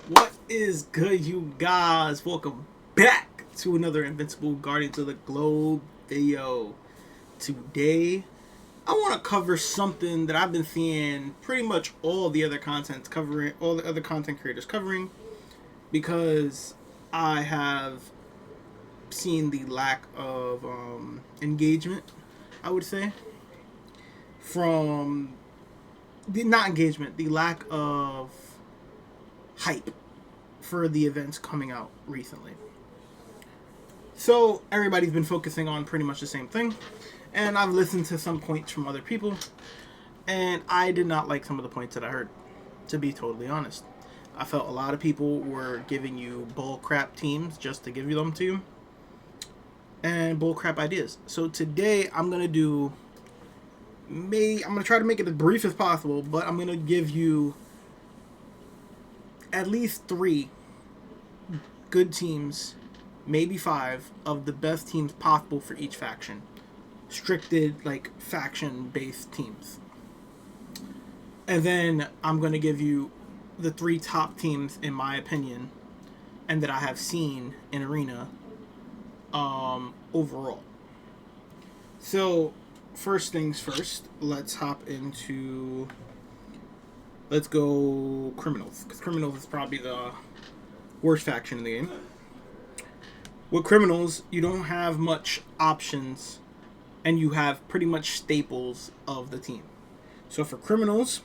What is good, you guys? Welcome back to another Invincible Guardians of the Globe video. Today, I want to cover something that I've been seeing pretty much all the other all the other content creators covering, because I have seen the lack of engagement, I would say, from the not engagement, the lack of hype for the events coming out recently. So everybody's been focusing on pretty much the same thing, and I've listened to some points from other people, and I did not like some of the points that I heard, to be totally honest. I felt a lot of people were giving you bullcrap teams just to give them to you, and bullcrap ideas. So today I'm gonna try to make it as brief as possible, but I'm gonna give you at least 3 good teams, maybe 5 of the best teams possible for each faction. Stricted, like, faction-based teams. And then I'm going to give you the 3 top teams, in my opinion, and that I have seen in Arena overall. So, first things first, let's go Criminals, because Criminals is probably the worst faction in the game. With Criminals, you don't have much options, and you have pretty much staples of the team. So for Criminals,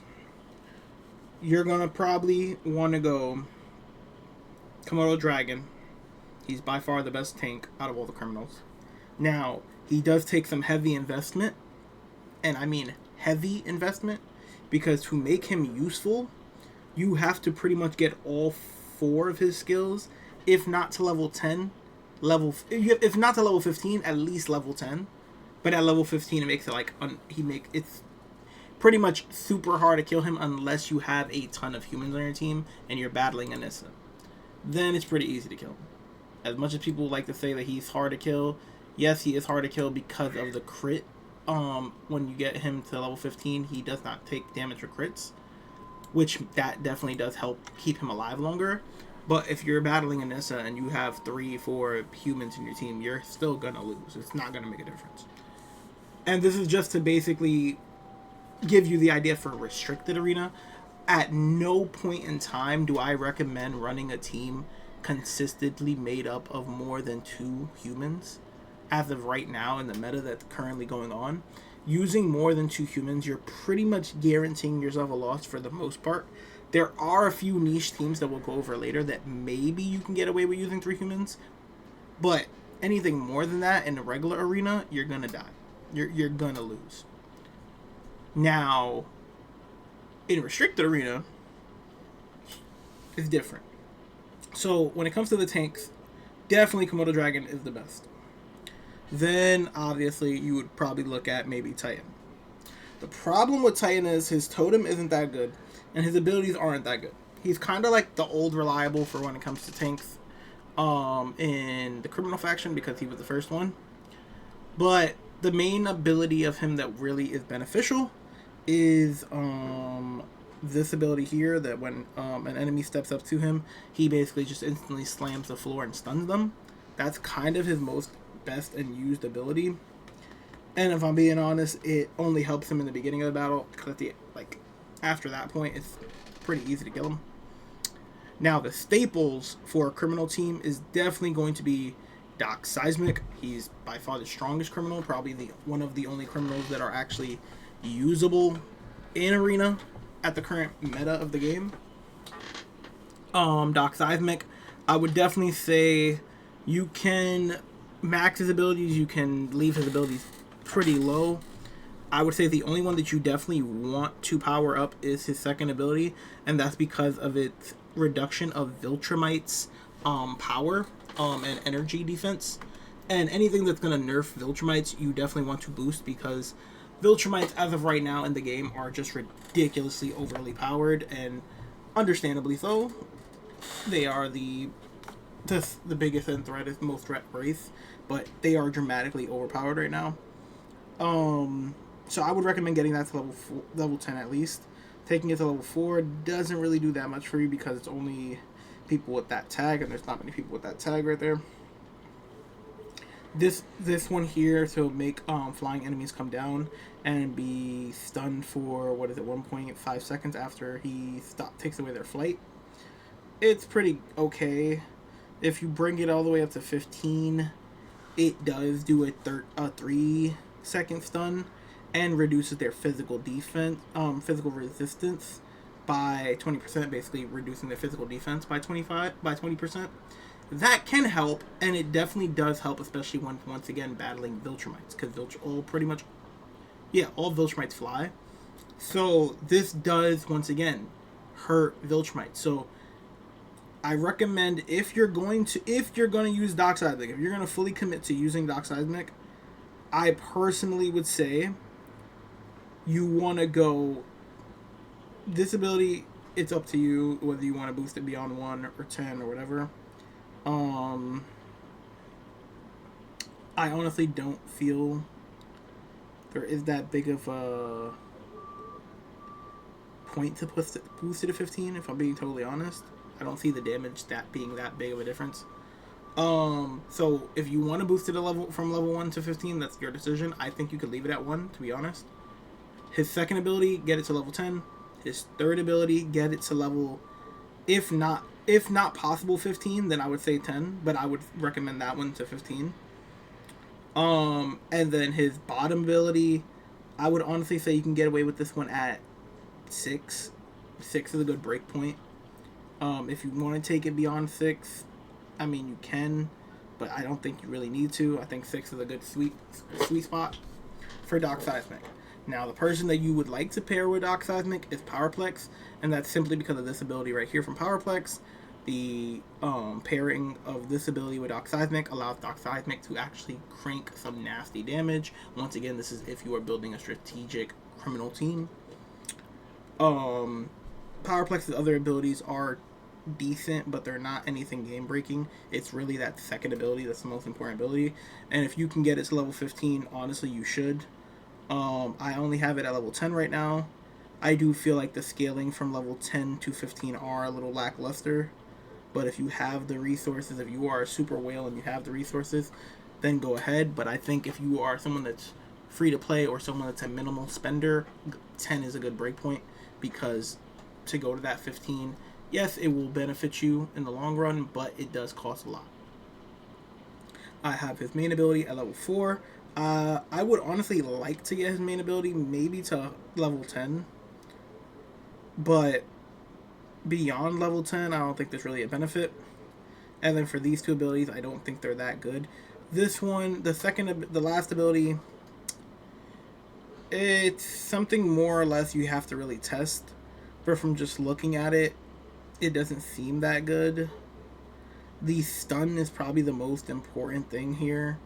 you're going to probably want to go Komodo Dragon. He's by far the best tank out of all the Criminals. Now, he does take some heavy investment, and I mean heavy investment, because to make him useful, you have to pretty much get all 4 of his skills, if not to level 10, if not to level 15, at least level 10. But at level 15, it makes it like it's pretty much super hard to kill him unless you have a ton of humans on your team and you're battling Anissa. Then it's pretty easy to kill him. As much as people like to say that he's hard to kill, yes, he is hard to kill because of the crit. When you get him to level 15, he does not take damage for crits, which that definitely does help keep him alive longer. But if you're battling Anissa and you have 3-4 humans in your team, you're still gonna lose. It's not gonna make a difference. And this is just to basically give you the idea for restricted arena. At no point in time do I recommend running a team consistently made up of more than 2 humans. As of right now, in the meta that's currently going on, using more than 2 humans, you're pretty much guaranteeing yourself a loss for the most part. There are a few niche teams that we'll go over later that maybe you can get away with using 3 humans, but anything more than that in the regular arena, you're gonna die. You're gonna lose. Now, in restricted arena, it's different. So when it comes to the tanks, definitely Komodo Dragon is the best. Then, obviously, you would probably look at maybe Titan. The problem with Titan is his totem isn't that good, and his abilities aren't that good. He's kind of like the old reliable for when it comes to tanks in the Criminal faction, because he was the first one. But the main ability of him that really is beneficial is this ability here, that when an enemy steps up to him, he basically just instantly slams the floor and stuns them. That's kind of his best and used ability, and if I'm being honest, it only helps him in the beginning of the battle, because after that point it's pretty easy to kill him. Now, the staples for a Criminal team is definitely going to be Doc Seismic. He's by far the strongest Criminal, probably one of the only Criminals that are actually usable in Arena at the current meta of the game. Doc Seismic, I would definitely say you can max his abilities, you can leave his abilities pretty low. I would say the only one that you definitely want to power up is his second ability, and that's because of its reduction of Viltrumite's power and energy defense. And anything that's going to nerf Viltrumites, you definitely want to boost, because Viltrumites, as of right now in the game, are just ridiculously overly powered, and understandably so. They are the biggest and most threat race, but they are dramatically overpowered right now. So I would recommend getting that to level 10 at least. Taking it to level 4 doesn't really do that much for you, because it's only people with that tag, and there's not many people with that tag right there. This one here to make flying enemies come down and be stunned for 1.5 seconds after he takes away their flight. It's pretty okay. If you bring it all the way up to 15, it does do a 3-second stun and reduces their physical resistance by 20%, basically reducing their physical defense by 20%. That can help, and it definitely does help, especially when, once again, battling Viltrumites, because all Viltrumites fly. So this does, once again, hurt Viltrumites. So I recommend, if you're going to use Doc Seismic, if you're going to fully commit to using Doc Seismic, I personally would say you want to go. This ability, it's up to you whether you want to boost it beyond 1 or 10 or whatever. I honestly don't feel there is that big of a point to boost it to 15, if I'm being totally honest. I don't see the damage being that big of a difference. So if you want to boost it from level 1 to 15, that's your decision. I think you could leave it at 1, to be honest. His second ability, get it to level 10. His third ability, get it to level, if not possible 15, then I would say 10, but I would recommend that one to 15. And then his bottom ability, I would honestly say you can get away with this one at 6. 6 is a good break point. If you want to take it beyond 6, I mean, you can, but I don't think you really need to. I think 6 is a good sweet spot for Doc Seismic. Now, the person that you would like to pair with Doc Seismic is Powerplex, and that's simply because of this ability right here from Powerplex. The pairing of this ability with Doc Seismic allows Doc Seismic to actually crank some nasty damage. Once again, this is if you are building a strategic criminal team. Powerplex's other abilities are decent, but they're not anything game breaking. It's really that second ability that's the most important ability, and if you can get it to level 15, honestly, you should. I only have it at level 10 right now. I do feel like the scaling from level 10 to 15 are a little lackluster, but if you have the resources, if you are a super whale and you have the resources, then go ahead. But I think if you are someone that's free to play or someone that's a minimal spender, 10 is a good break point, because to go to that 15, yes, it will benefit you in the long run, but it does cost a lot. I have his main ability at level 4. I would honestly like to get his main ability maybe to level 10, but beyond level 10, I don't think there's really a benefit. And then for these two abilities, I don't think they're that good. This one, the last ability, it's something more or less you have to really test, but from just looking at it, it doesn't seem that good. The stun is probably the most important thing here.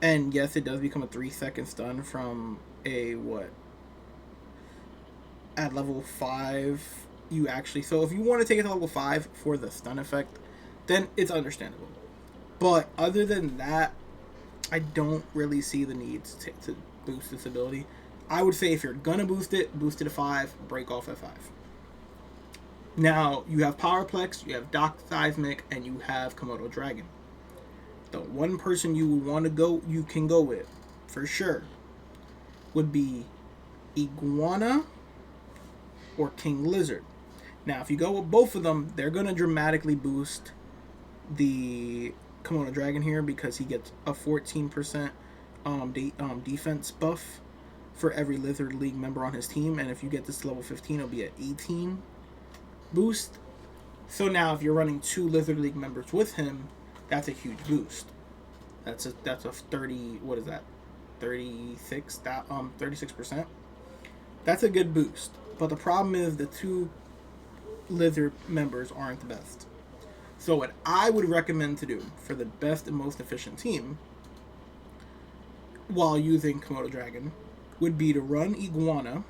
And yes, it does become a 3-second stun from at level 5, you actually, so if you want to take it to level 5 for the stun effect, then it's understandable. But other than that, I don't really see the need to boost this ability. I would say if you're gonna boost it to 5, break off at 5. Now, you have Powerplex, you have Doc Seismic, and you have Komodo Dragon. The one person you can go with, for sure, would be Iguana or King Lizard. Now, if you go with both of them, they're going to dramatically boost the Komodo Dragon here, because he gets a 14% defense buff for every Lizard League member on his team, and if you get this to level 15, it'll be an 18 boost. So now, if you're running 2 Lizard League members with him, that's a huge boost. That's a 30. What is that? 36%. That's a good boost. But the problem is the 2 Lizard members aren't the best. So what I would recommend to do for the best and most efficient team while using Komodo Dragon would be to run Iguana,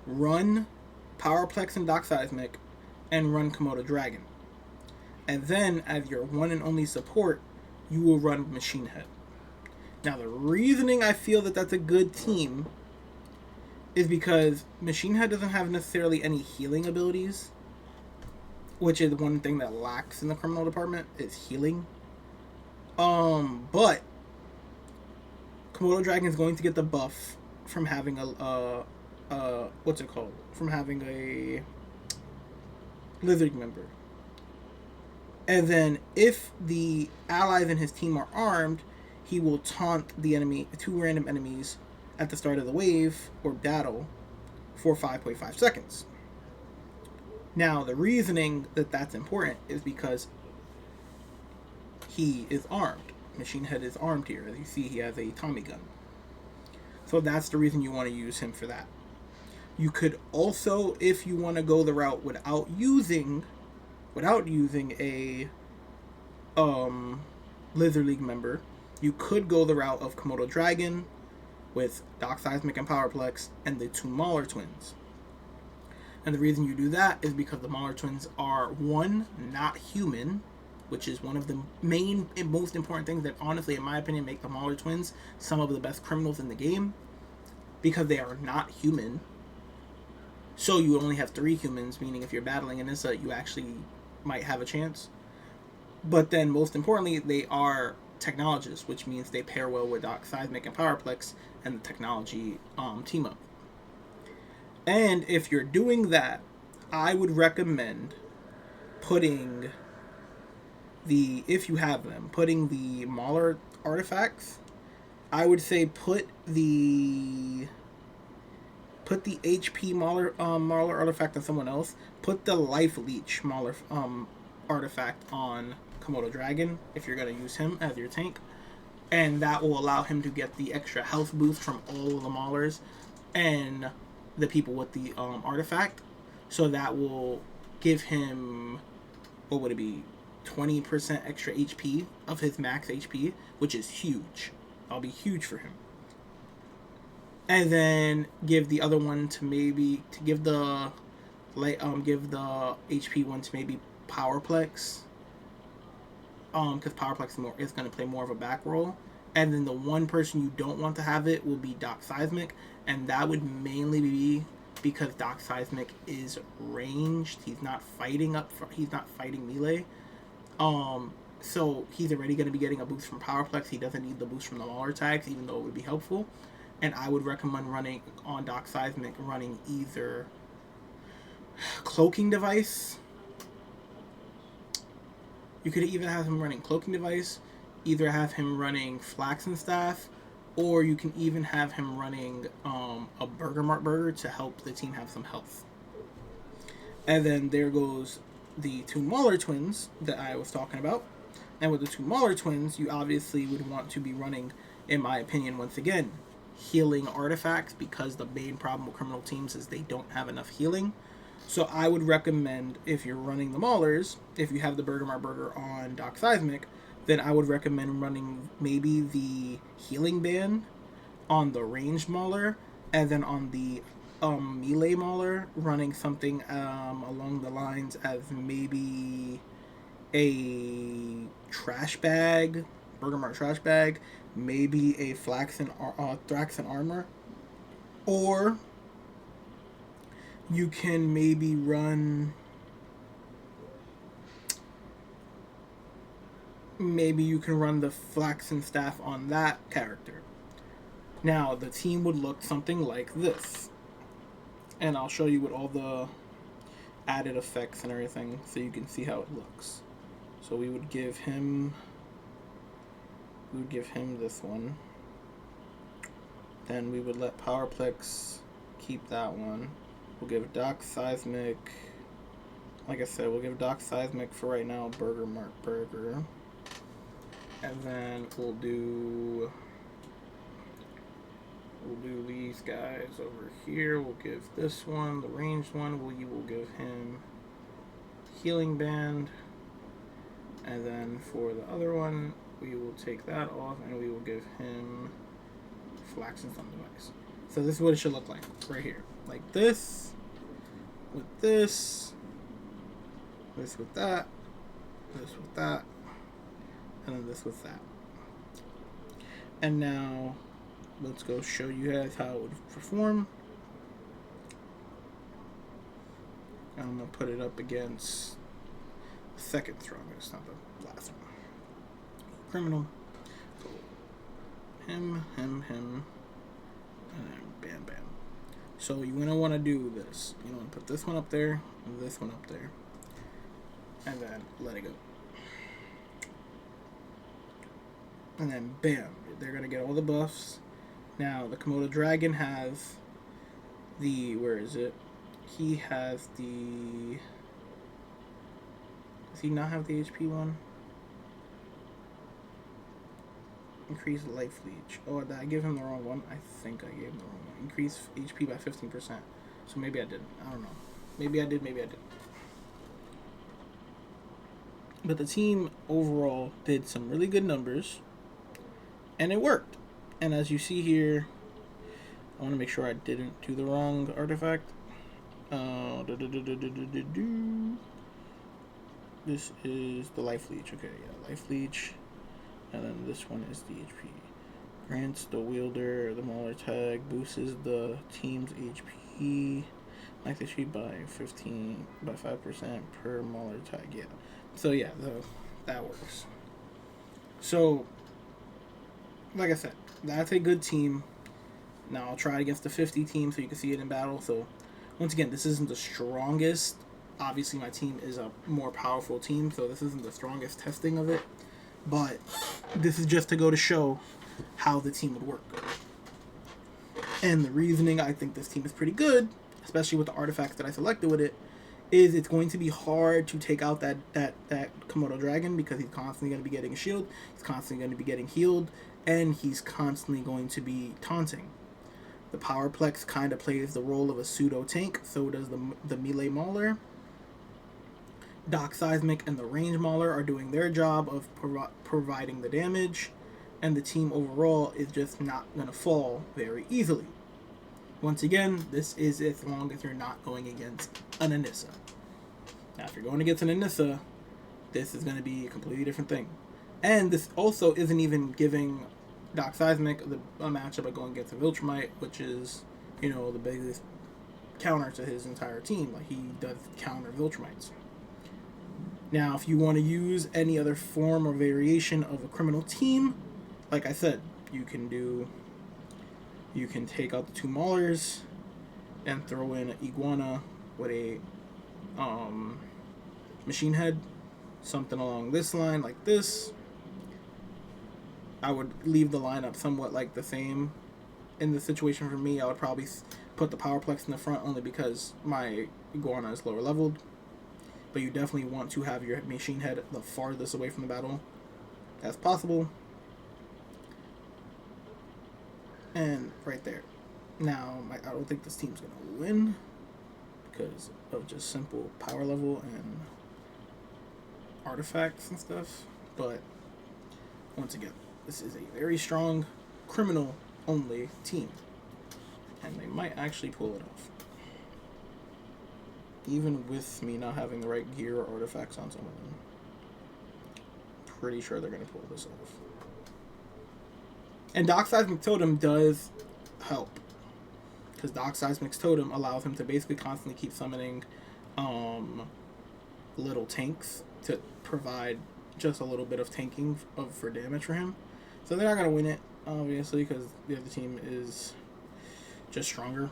run Powerplex and Doc Seismic, and run Komodo Dragon. And then, as your one and only support, you will run Machine Head. Now, the reasoning I feel that that's a good team is because Machine Head doesn't have necessarily any healing abilities. which is one thing that lacks in the criminal department, is healing. But Komodo Dragon is going to get the buff from having what's it called? From having a lizard member. And then if the allies in his team are armed, he will taunt the enemy, 2 random enemies, at the start of the wave or battle for 5.5 seconds. Now, the reasoning that that's important is because he is armed. Machine Head is armed here. As you see, he has a Tommy gun. So that's the reason you want to use him for that. You could also, if you want to go the route without using a Lizard League member, you could go the route of Komodo Dragon with Doc Seismic and Powerplex and the 2 Mauler twins. And the reason you do that is because the Mauler twins are, 1, not human, which is one of the main and most important things that, honestly, in my opinion, make the Mauler twins some of the best criminals in the game, because they are not human. So you only have 3 humans, meaning if you're battling Anissa, you actually might have a chance. But then, most importantly, they are technologists, which means they pair well with Doc Seismic and Powerplex and the technology team up. And if you're doing that, I would recommend putting if you have them, putting the Mauler artifacts. I would say put the HP Mauler artifact on someone else. Put the Life Leech Mauler artifact on Komodo Dragon if you're going to use him as your tank. And that will allow him to get the extra health boost from all of the Maulers and the people with the artifact. So that will give him, what would it be, 20% extra HP of his max HP, which is huge. That'll be huge for him. And then give the other one to give the HP one to maybe Powerplex. Because Powerplex is going to play more of a back role. And then the one person you don't want to have it will be Doc Seismic. And that would mainly be because Doc Seismic is ranged. He's not fighting melee. So he's already going to be getting a boost from Powerplex. He doesn't need the boost from the Mauler tags, even though it would be helpful. And I would recommend running on Doc Seismic, running either Cloaking Device. You could even have him running Cloaking Device, either have him running Flaxen Staff, or you can even have him running a Burger Mart Burger to help the team have some health. And then there goes the 2 Mauler twins that I was talking about. And with the 2 Mauler twins, you obviously would want to be running, in my opinion, once again, healing artifacts, because the main problem with criminal teams is they don't have enough healing. So I would recommend, if you're running the Maulers, if you have the Burger Mart Burger on Doc Seismic, then I would recommend running maybe the Healing Band on the ranged Mauler, and then on the melee Mauler, running something along the lines as maybe a trash bag, Burger Mart trash bag, maybe a Thraxen armor, or you can maybe run the Flaxen Staff on that character. Now, the team would look something like this. And I'll show you with all the added effects and everything so you can see how it looks. So we would give him this one. Then we would let Powerplex keep that one. We'll give Doc Seismic, like I said, we'll give Doc Seismic for right now Burger Mart Burger. And then we'll do these guys over here. We'll give this one, the ranged one, we will give him Healing Band. And then for the other one, we will take that off and we will give him Flaxen Thumb Device. So this is what it should look like right here. Like this, with this with that, this with that, and then this with that. And now let's go show you guys how it would perform. I'm gonna put it up against second strongest, not the last one. Criminal. So him, and then bam, bam. So you're going to want to do this. You want to put this one up there, and this one up there, and then let it go. And then bam, they're going to get all the buffs. Now, the Komodo Dragon has the, where is it? He has the, does he not have the HP one? Increase life leech. Oh, did I give him the wrong one? I think I gave him the wrong one. Increase HP by 15%. So maybe I didn't. I don't know. Maybe I did, maybe I didn't. But the team overall did some really good numbers. And it worked. And as you see here, I want to make sure I didn't do the wrong artifact. This is the life leech. Okay, yeah, life leech. And then this one is the HP. Grants the wielder the Mauler tag, boosts the team's HP, max HP by 5% per Mauler tag. Yeah. So yeah, that works. So, like I said, that's a good team. Now I'll try against the 50 team so you can see it in battle. So, once again, this isn't the strongest. Obviously, my team is a more powerful team, so this isn't the strongest testing of it. But this is just to go to show how the team would work. And the reasoning I think this team is pretty good, especially with the artifacts that I selected with it, is it's going to be hard to take out that Komodo Dragon because he's constantly going to be getting a shield, he's constantly going to be getting healed, and he's constantly going to be taunting. The Powerplex kind of plays the role of a pseudo tank, so does the Melee Mauler. Doc Seismic and the Range Mauler are doing their job of providing the damage, and the team overall is just not going to fall very easily. Once again, this is as long as you're not going against an Anissa. Now, if you're going against an Anissa, this is going to be a completely different thing. And this also isn't even giving Doc Seismic a matchup of going against a Viltrumite, which is, the biggest counter to his entire team. Like, he does counter Viltrumites. Now, if you want to use any other form or variation of a criminal team, like I said, you can take out the two Maulers and throw in an Iguana with a machine head, something along this line, like this. I would leave the lineup somewhat like the same. In the situation for me, I would probably put the Powerplex in the front only because my Iguana is lower leveled. But you definitely want to have your machine head the farthest away from the battle as possible. And right there. Now, I don't think this team's going to win because of just simple power level and artifacts and stuff. But once again, this is a very strong criminal-only team. And they might actually pull it off. Even with me not having the right gear or artifacts on some of them. Pretty sure they're going to pull this off. And Doc Seismic Totem does help. Because Doc Seismic's Totem allows him to basically constantly keep summoning little tanks to provide just a little bit of tanking for damage for him. So they're not going to win it, obviously, because the other team is just stronger.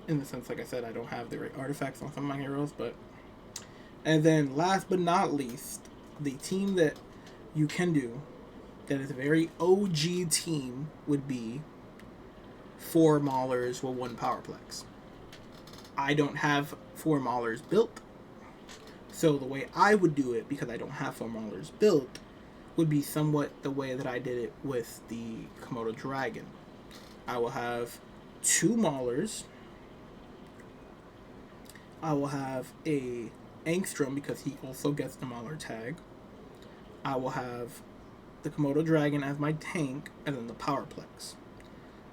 In the sense, like I said, I don't have the right artifacts on some of my heroes, but... And then, last but not least, the team that you can do that is a very OG team would be 4 Maulers with 1 Powerplex. I don't have 4 Maulers built, so the way I would do it, because I don't have 4 Maulers built, would be somewhat the way that I did it with the Komodo Dragon. I will have 2 Maulers. I will have a Angstrom because he also gets the Mauler tag. I will have the Komodo Dragon as my tank, and then the Powerplex.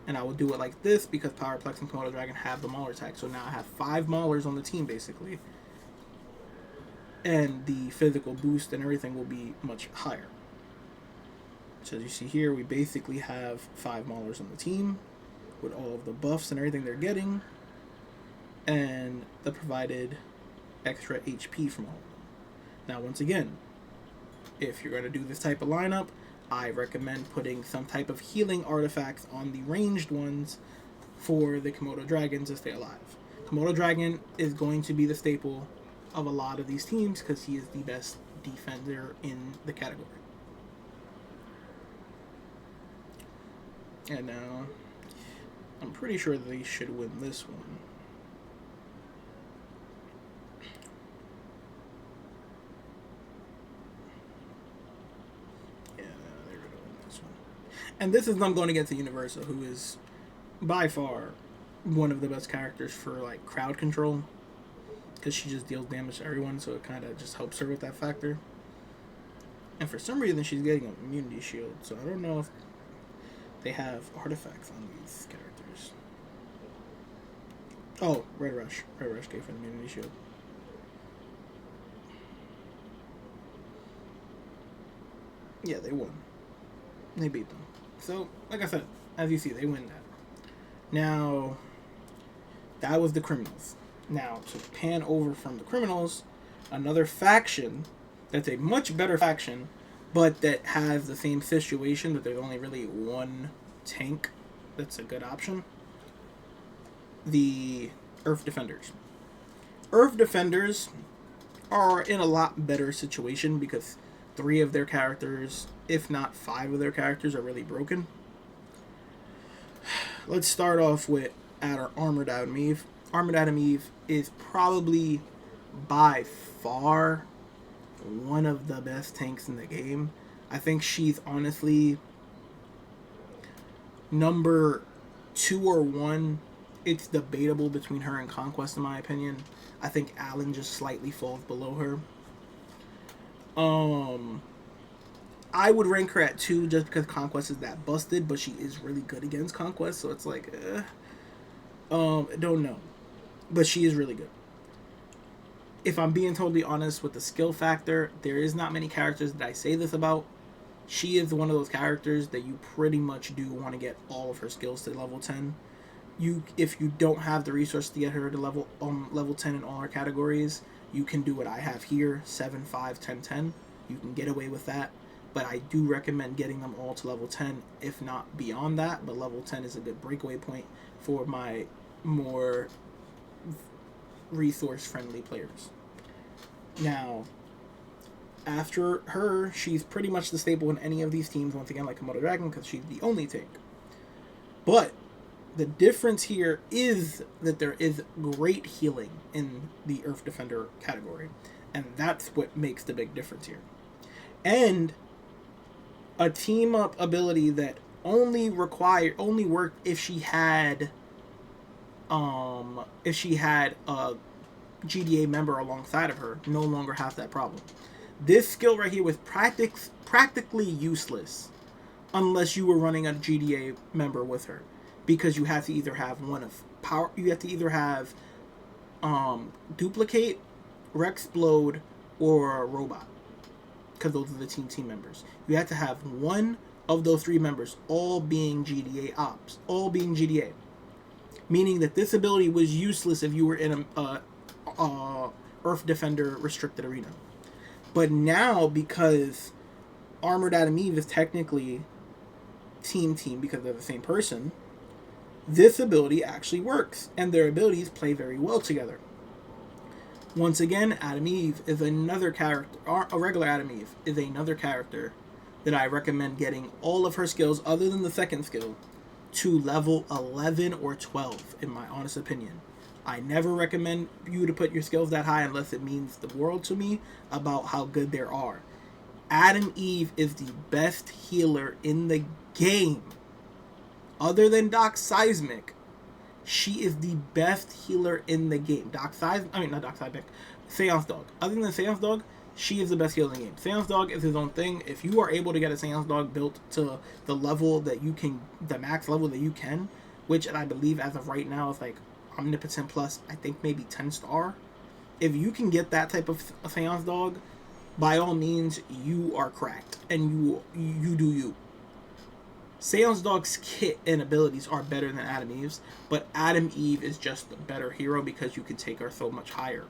And I will do it like this because Powerplex and Komodo Dragon have the Mauler tag. So now I have 5 Maulers on the team, basically. And the physical boost and everything will be much higher. So as you see here, we basically have 5 Maulers on the team with all of the buffs and everything they're getting. And the provided extra HP from all of them. Now, once again, if you're going to do this type of lineup, I recommend putting some type of healing artifacts on the ranged ones for the Komodo Dragon to stay alive. Komodo Dragon is going to be the staple of a lot of these teams because he is the best defender in the category. And now, I'm pretty sure they should win this one. Yeah, they're going to win this one. And this is them going against the Universa, who is by far one of the best characters for like crowd control, because she just deals damage to everyone, so it kind of just helps her with that factor. And for some reason, she's getting an immunity shield, so I don't know if they have artifacts on these characters. Oh, Red Rush. Red Rush gave her an immunity shield. Yeah, they won. They beat them. So, like I said, as you see, they win that. Now, that was the Criminals. Now, to pan over from the Criminals, another faction that's a much better faction, but that has the same situation, that there's only really one tank that's a good option. The Earth Defenders. Earth Defenders are in a lot better situation because 3 of their characters, if not 5 of their characters, are really broken. Let's start off with Armored Adam Eve. Armored Adam Eve is probably by far one of the best tanks in the game. I think she's honestly number 2 or 1. It's debatable between her and Conquest, in my opinion. I think Allen just slightly falls below her. I would rank her at 2 just because Conquest is that busted, but she is really good against Conquest, so it's like, don't know. But she is really good. If I'm being totally honest with the skill factor, there is not many characters that I say this about. She is one of those characters that you pretty much do want to get all of her skills to level 10. If you don't have the resource to get her to level 10 in all her categories, you can do what I have here, 7, 5, 10, 10. You can get away with that. But I do recommend getting them all to level 10, if not beyond that. But level 10 is a good breakaway point for my more resource-friendly players. Now, after her, she's pretty much the staple in any of these teams, once again, like Komodo Dragon, because she's the only tank. But the difference here is that there is great healing in the Earth Defender category. And that's what makes the big difference here. And a team-up ability that only worked if she had a GDA member alongside of her, no longer has that problem. This skill right here was practically useless unless you were running a GDA member with her, because you have to either have Duplicate, Rexplode, or Robot, because those are the team members. You have to have one of those 3 members all being GDA ops, all being GDA. Meaning that this ability was useless if you were in a Earth Defender restricted arena. But now, because Armored Adam Eve is technically team because they're the same person, this ability actually works, and their abilities play very well together. Once again, Adam Eve is another character, a regular Adam Eve is another character that I recommend getting all of her skills, other than the second skill, to level 11 or 12, in my honest opinion. I never recommend you to put your skills that high unless it means the world to me about how good there are. Adam Eve is the best healer in the game. Other than Doc Seismic, she is the best healer in the game. Seance Dog. Other than Seance Dog, she is the best healer in the game. Seance Dog is his own thing. If you are able to get a Seance Dog built to the level that you can, the max level that you can, which I believe as of right now is like Omnipotent plus, I think maybe 10 star. If you can get that type of Seance Dog, by all means, you are cracked, and you do you. Seance Dog's kit and abilities are better than Adam Eve's, but Adam Eve is just a better hero because you can take her so much higher.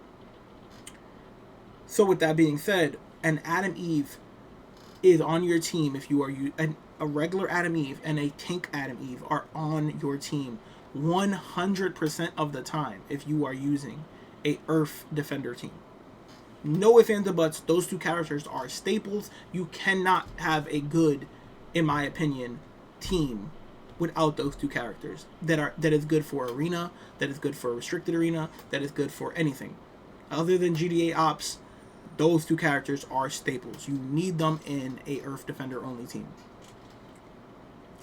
So with that being said, an Adam Eve is on your team if you are a regular Adam Eve and a tank Adam Eve are on your team 100% of the time if you are using a Earth Defender team. No ifs, ands, or buts. Those two characters are staples. You cannot have a good, in my opinion, team without those two characters that is good for arena, that is good for restricted arena, that is good for anything. Other than GTA Ops, those two characters are staples. You need them in a Earth Defender only team.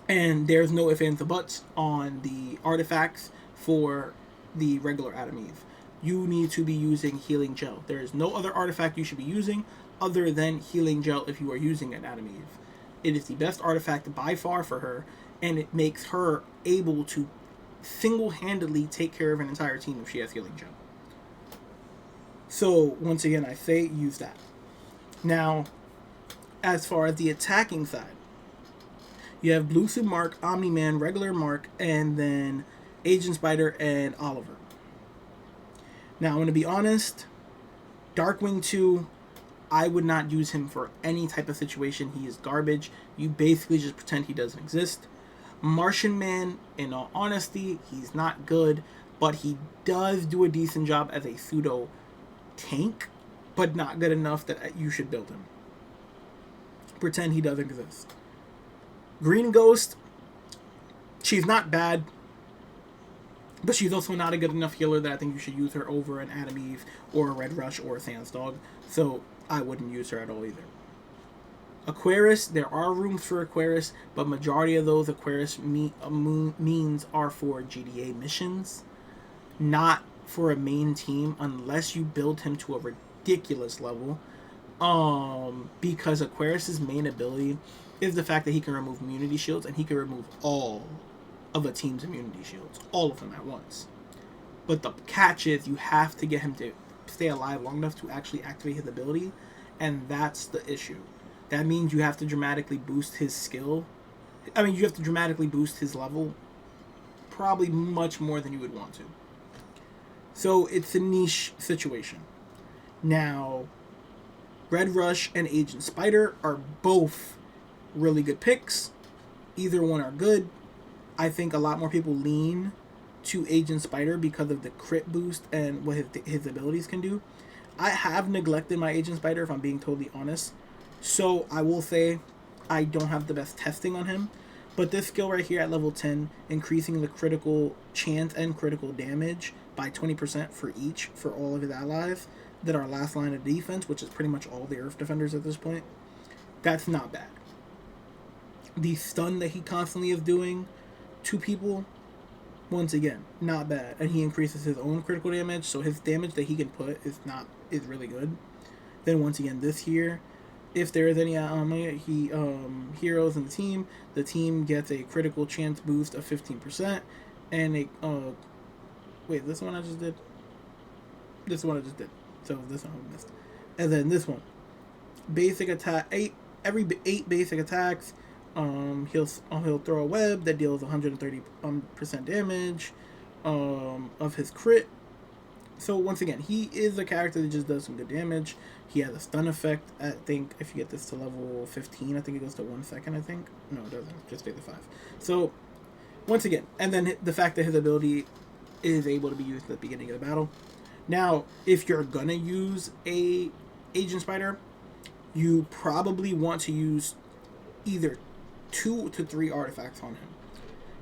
And there's no ifs, ands, or buts on the artifacts for the regular Adam Eve. You need to be using Healing Gel. There is no other artifact you should be using other than Healing Gel if you are using an Adam Eve. It is the best artifact by far for her, and it makes her able to single-handedly take care of an entire team if she has Healing Gel. So, once again, I say use that. Now, as far as the attacking side, you have Blue Suit Mark, Omni-Man, regular Mark, and then Agent Spider and Oliver. Now, I'm going to be honest, Darkwing 2, I would not use him for any type of situation. He is garbage. You basically just pretend he doesn't exist. Martian Man, in all honesty, he's not good, but he does do a decent job as a pseudo tank, but not good enough that you should build him. Pretend he doesn't exist. Green Ghost, she's not bad, but she's also not a good enough healer that I think you should use her over an Adam Eve or a Red Rush or a Sans Dog, so I wouldn't use her at all either. Aquarius, there are rooms for Aquarius, but majority of those Aquarius means are for GTA missions, not for a main team unless you build him to a ridiculous level, because Aquarius's main ability is the fact that he can remove immunity shields, and he can remove all of a team's immunity shields, all of them at once. But the catch is you have to get him to stay alive long enough to actually activate his ability, and that's the issue. That means you have to dramatically boost his skill. I mean, you have to dramatically boost his level, probably much more than you would want to. So it's a niche situation. Now, Red Rush and Agent Spider are both really good picks. Either one are good. I think a lot more people lean to Agent Spider because of the crit boost and what his abilities can do. I have neglected my Agent Spider, if I'm being totally honest. So I will say I don't have the best testing on him. But this skill right here at level 10, increasing the critical chance and critical damage by 20% for each for all of his allies that are last line of defense, which is pretty much all the Earth Defenders at this point, that's not bad. The stun that he constantly is doing to people, once again, not bad. And he increases his own critical damage, so his damage that he can put is really good. Then once again, this here, if there is any heroes in the team gets a critical chance boost of 15%, and a wait, this one I just did. This one I just did. So this one I missed. And then this one, basic attack, every 8 basic attacks. He'll throw a web that deals 130% damage of his crit. So once again, he is a character that just does some good damage. He has a stun effect. I think if you get this to level 15, I think it goes to 1 second, I think. No, it doesn't. Just stays at 5. So once again, and then the fact that his ability is able to be used at the beginning of the battle. Now, if you're gonna use a Agent Spider, you probably want to use either 2 to 3 artifacts on him.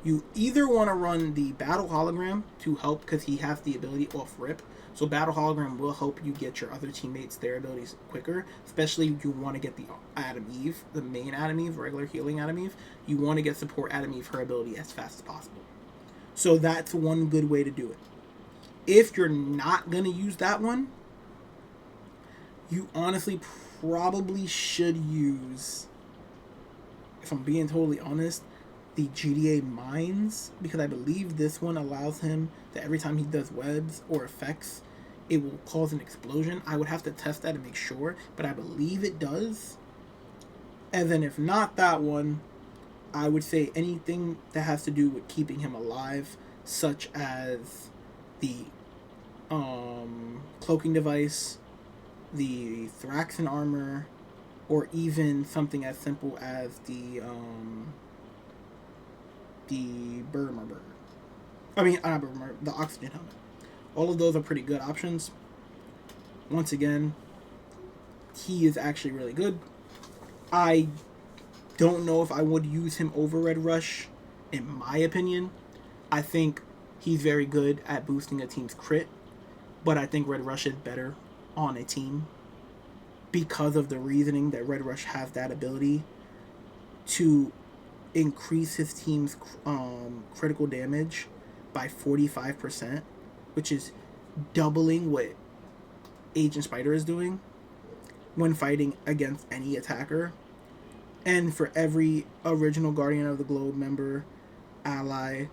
You either want to run the Battle Hologram to help because he has the ability off rip. So Battle Hologram will help you get your other teammates their abilities quicker, especially if you want to get the Adam Eve, the main Adam Eve, regular healing Adam Eve. You want to get support Adam Eve, her ability, as fast as possible. So that's one good way to do it. If you're not going to use that one, you honestly probably should use, if I'm being totally honest, the GTA Mines, because I believe this one allows him that every time he does webs or effects, it will cause an explosion. I would have to test that and make sure, but I believe it does. And then if not that one, I would say anything that has to do with keeping him alive, such as the cloaking device, the Thraxan armor, or even something as simple as the Burmer. I mean, not Burmer, the oxygen helmet. All of those are pretty good options. Once again, he is actually really good. I don't know if I would use him over Red Rush, in my opinion. I think he's very good at boosting a team's crit, but I think Red Rush is better on a team because of the reasoning that Red Rush has that ability to increase his team's critical damage by 45%, which is doubling what Agent Spider is doing when fighting against any attacker. And for every original Guardian of the Globe member ally,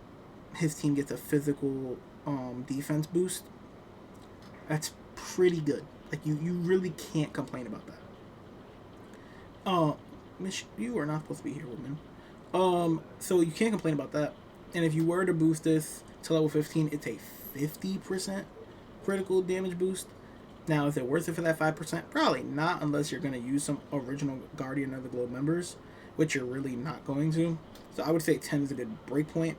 his team gets a physical defense boost. That's pretty good. Like, you really can't complain about that. Miss, you are not supposed to be here, woman. So you can't complain about that. And if you were to boost this to level 15, it's a 50% critical damage boost. Now, is it worth it for that 5%? Probably not, unless you're going to use some original Guardian of the Globe members, which you're really not going to. So I would say 10 is a good breakpoint.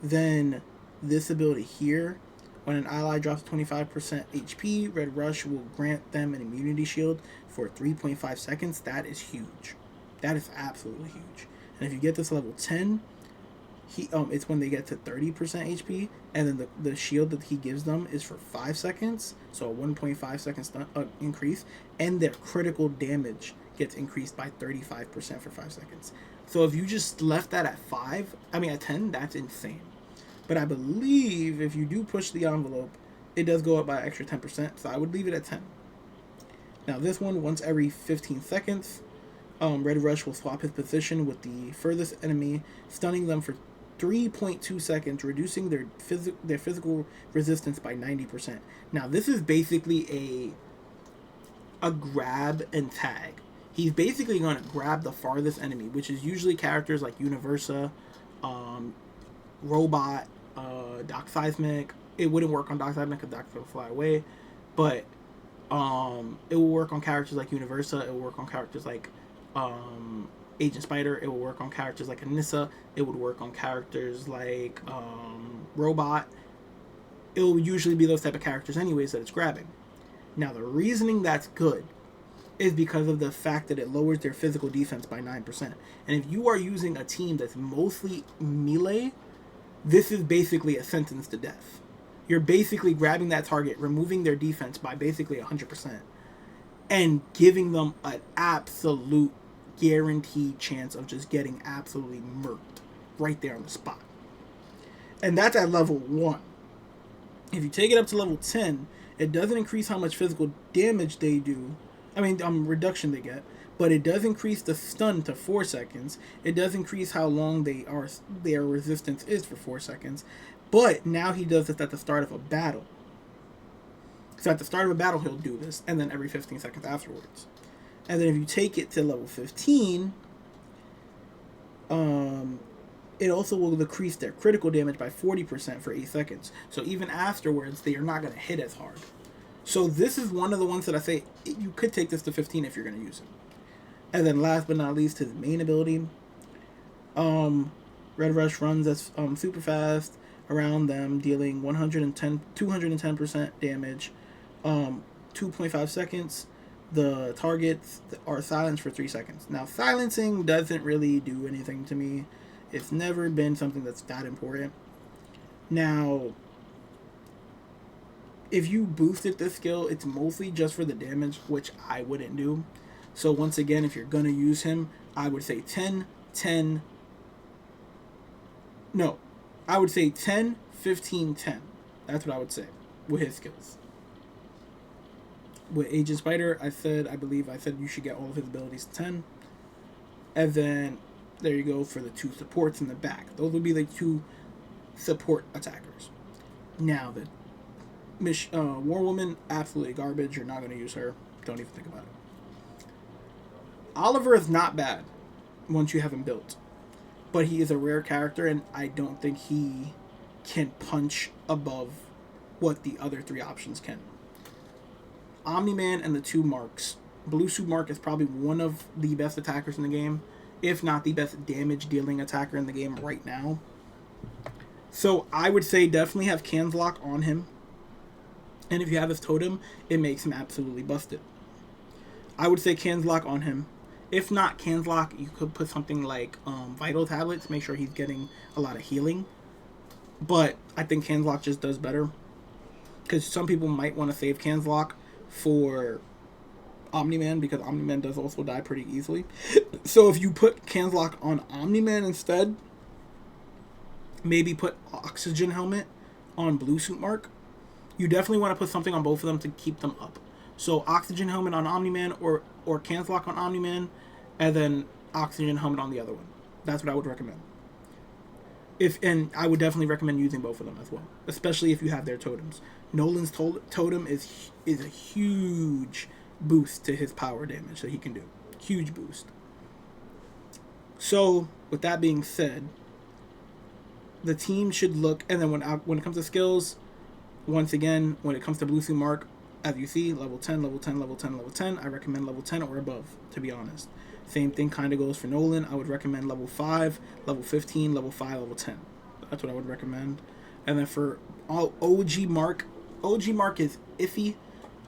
Then this ability here, when an ally drops 25% HP, Red Rush will grant them an immunity shield for 3.5 seconds. That is huge. That is absolutely huge. And if you get this level 10, it's when they get to 30% HP, and then the shield that he gives them is for 5 seconds, so a 1.5 second stun, increase, and their critical damage gets increased by 35% for 5 seconds. So if you just left that at 10, that's insane. But I believe if you do push the envelope, it does go up by an extra 10%, so I would leave it at 10. Now this one, once every 15 seconds, Red Rush will swap his position with the furthest enemy, stunning them for 3.2 seconds, reducing their physical resistance by 90%. Now this is basically a grab and tag. He's basically going to grab the farthest enemy, which is usually characters like Universa, Robot, Doc Seismic. It wouldn't work on Doc Seismic because Doc will fly away, but it will work on characters like Universa. It will work on characters like Agent Spider. It will work on characters like Anissa. It would work on characters like Robot. It will usually be those type of characters anyways that it's grabbing. Now the reasoning that's good is because of the fact that it lowers their physical defense by 9%. And if you are using a team that's mostly melee, this is basically a sentence to death. You're basically grabbing that target, removing their defense by basically 100%, and giving them an absolute guaranteed chance of just getting absolutely murked right there on the spot. And that's at level 1. If you take it up to level 10, it doesn't increase how much physical damage they do. Reduction they get, but it does increase the stun to 4 seconds. It does increase how long their resistance is for 4 seconds. But now he does this at the start of a battle. So at the start of a battle, he'll do this, and then every 15 seconds afterwards. And then if you take it to level 15, it also will decrease their critical damage by 40% for 8 seconds. So even afterwards, they are not going to hit as hard. So this is one of the ones that I say you could take this to 15 if you're going to use it. And then last but not least, his main ability. Red Rush runs as super fast around them, dealing 210% damage, 2.5 seconds. The targets are silenced for 3 seconds. Now, silencing doesn't really do anything to me. It's never been something that's that important. Now, if you boosted this skill, it's mostly just for the damage, which I wouldn't do. So once again, if you're going to use him, I would say 10, 10. No, I would say 10, 15, 10. That's what I would say with his skills. With Agent Spider, I believe I said you should get all of his abilities to 10. And then there you go for the 2 supports in the back. Those would be the 2 support attackers. Now, the War Woman, absolutely garbage. You're not going to use her. Don't even think about it. Oliver is not bad once you have him built. But he is a rare character, and I don't think he can punch above what the other 3 options can. Omni-Man and the two Marks. Blue Suit Mark is probably one of the best attackers in the game, if not the best damage-dealing attacker in the game right now. So I would say definitely have Canslock on him. And if you have his totem, it makes him absolutely busted. I would say Canslock on him. If not Canslock, you could put something like Vital Tablets. Make sure he's getting a lot of healing. But I think Canslock just does better. Because some people might want to save Canslock for Omni-Man, because Omni-Man does also die pretty easily. So if you put Canslock on Omni-Man instead, maybe put Oxygen Helmet on Blue Suit Mark. You definitely want to put something on both of them to keep them up. So Oxygen Helmet on Omni-Man or Canslock on Omni-Man, and then Oxygen Helmet on the other one. That's what I would recommend. And I would definitely recommend using both of them as well, especially if you have their totems. Nolan's totem is a huge boost to his power damage that he can do. Huge boost. So, with that being said, the team should look, and then when it comes to skills, once again, when it comes to Blue Suit Mark, as you see, level 10, level 10, level 10, level 10, I recommend level 10 or above, to be honest. Same thing kind of goes for Nolan. I would recommend level 5, level 15, level 5, level 10. That's what I would recommend. And then for OG Mark is iffy.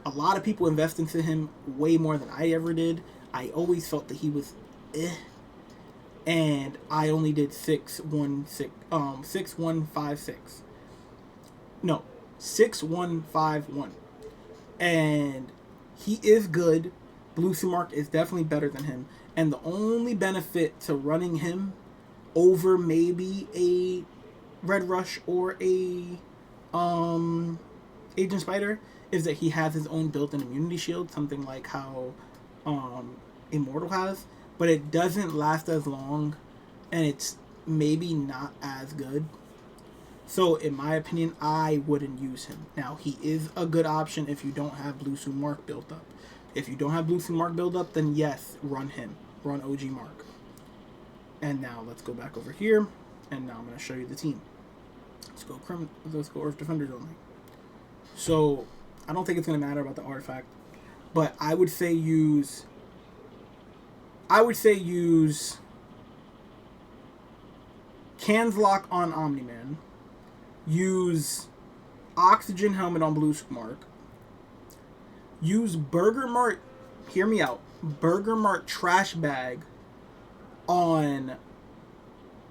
A lot of people invest into him way more than I ever did. I always felt that he was and I only did 6156. No, 6151. And he is good. Blue Suit Mark is definitely better than him. And the only benefit to running him over maybe a Red Rush or a Agent Spider is that he has his own built-in immunity shield, something like how Immortal has, but it doesn't last as long, and it's maybe not as good. So, in my opinion, I wouldn't use him. Now, he is a good option if you don't have Blue Suit Mark built up. If you don't have Blue Suit Mark built up, then yes, run him. Run OG Mark. And now, let's go back over here, and now I'm going to show you the team. Let's go Earth Defenders only. So, I don't think it's going to matter about the artifact, but I would say use Canslock on Omni-Man. Use Oxygen Helmet on Blue Suit Mark. Use Burger Mart, hear me out, Burger Mart Trash Bag on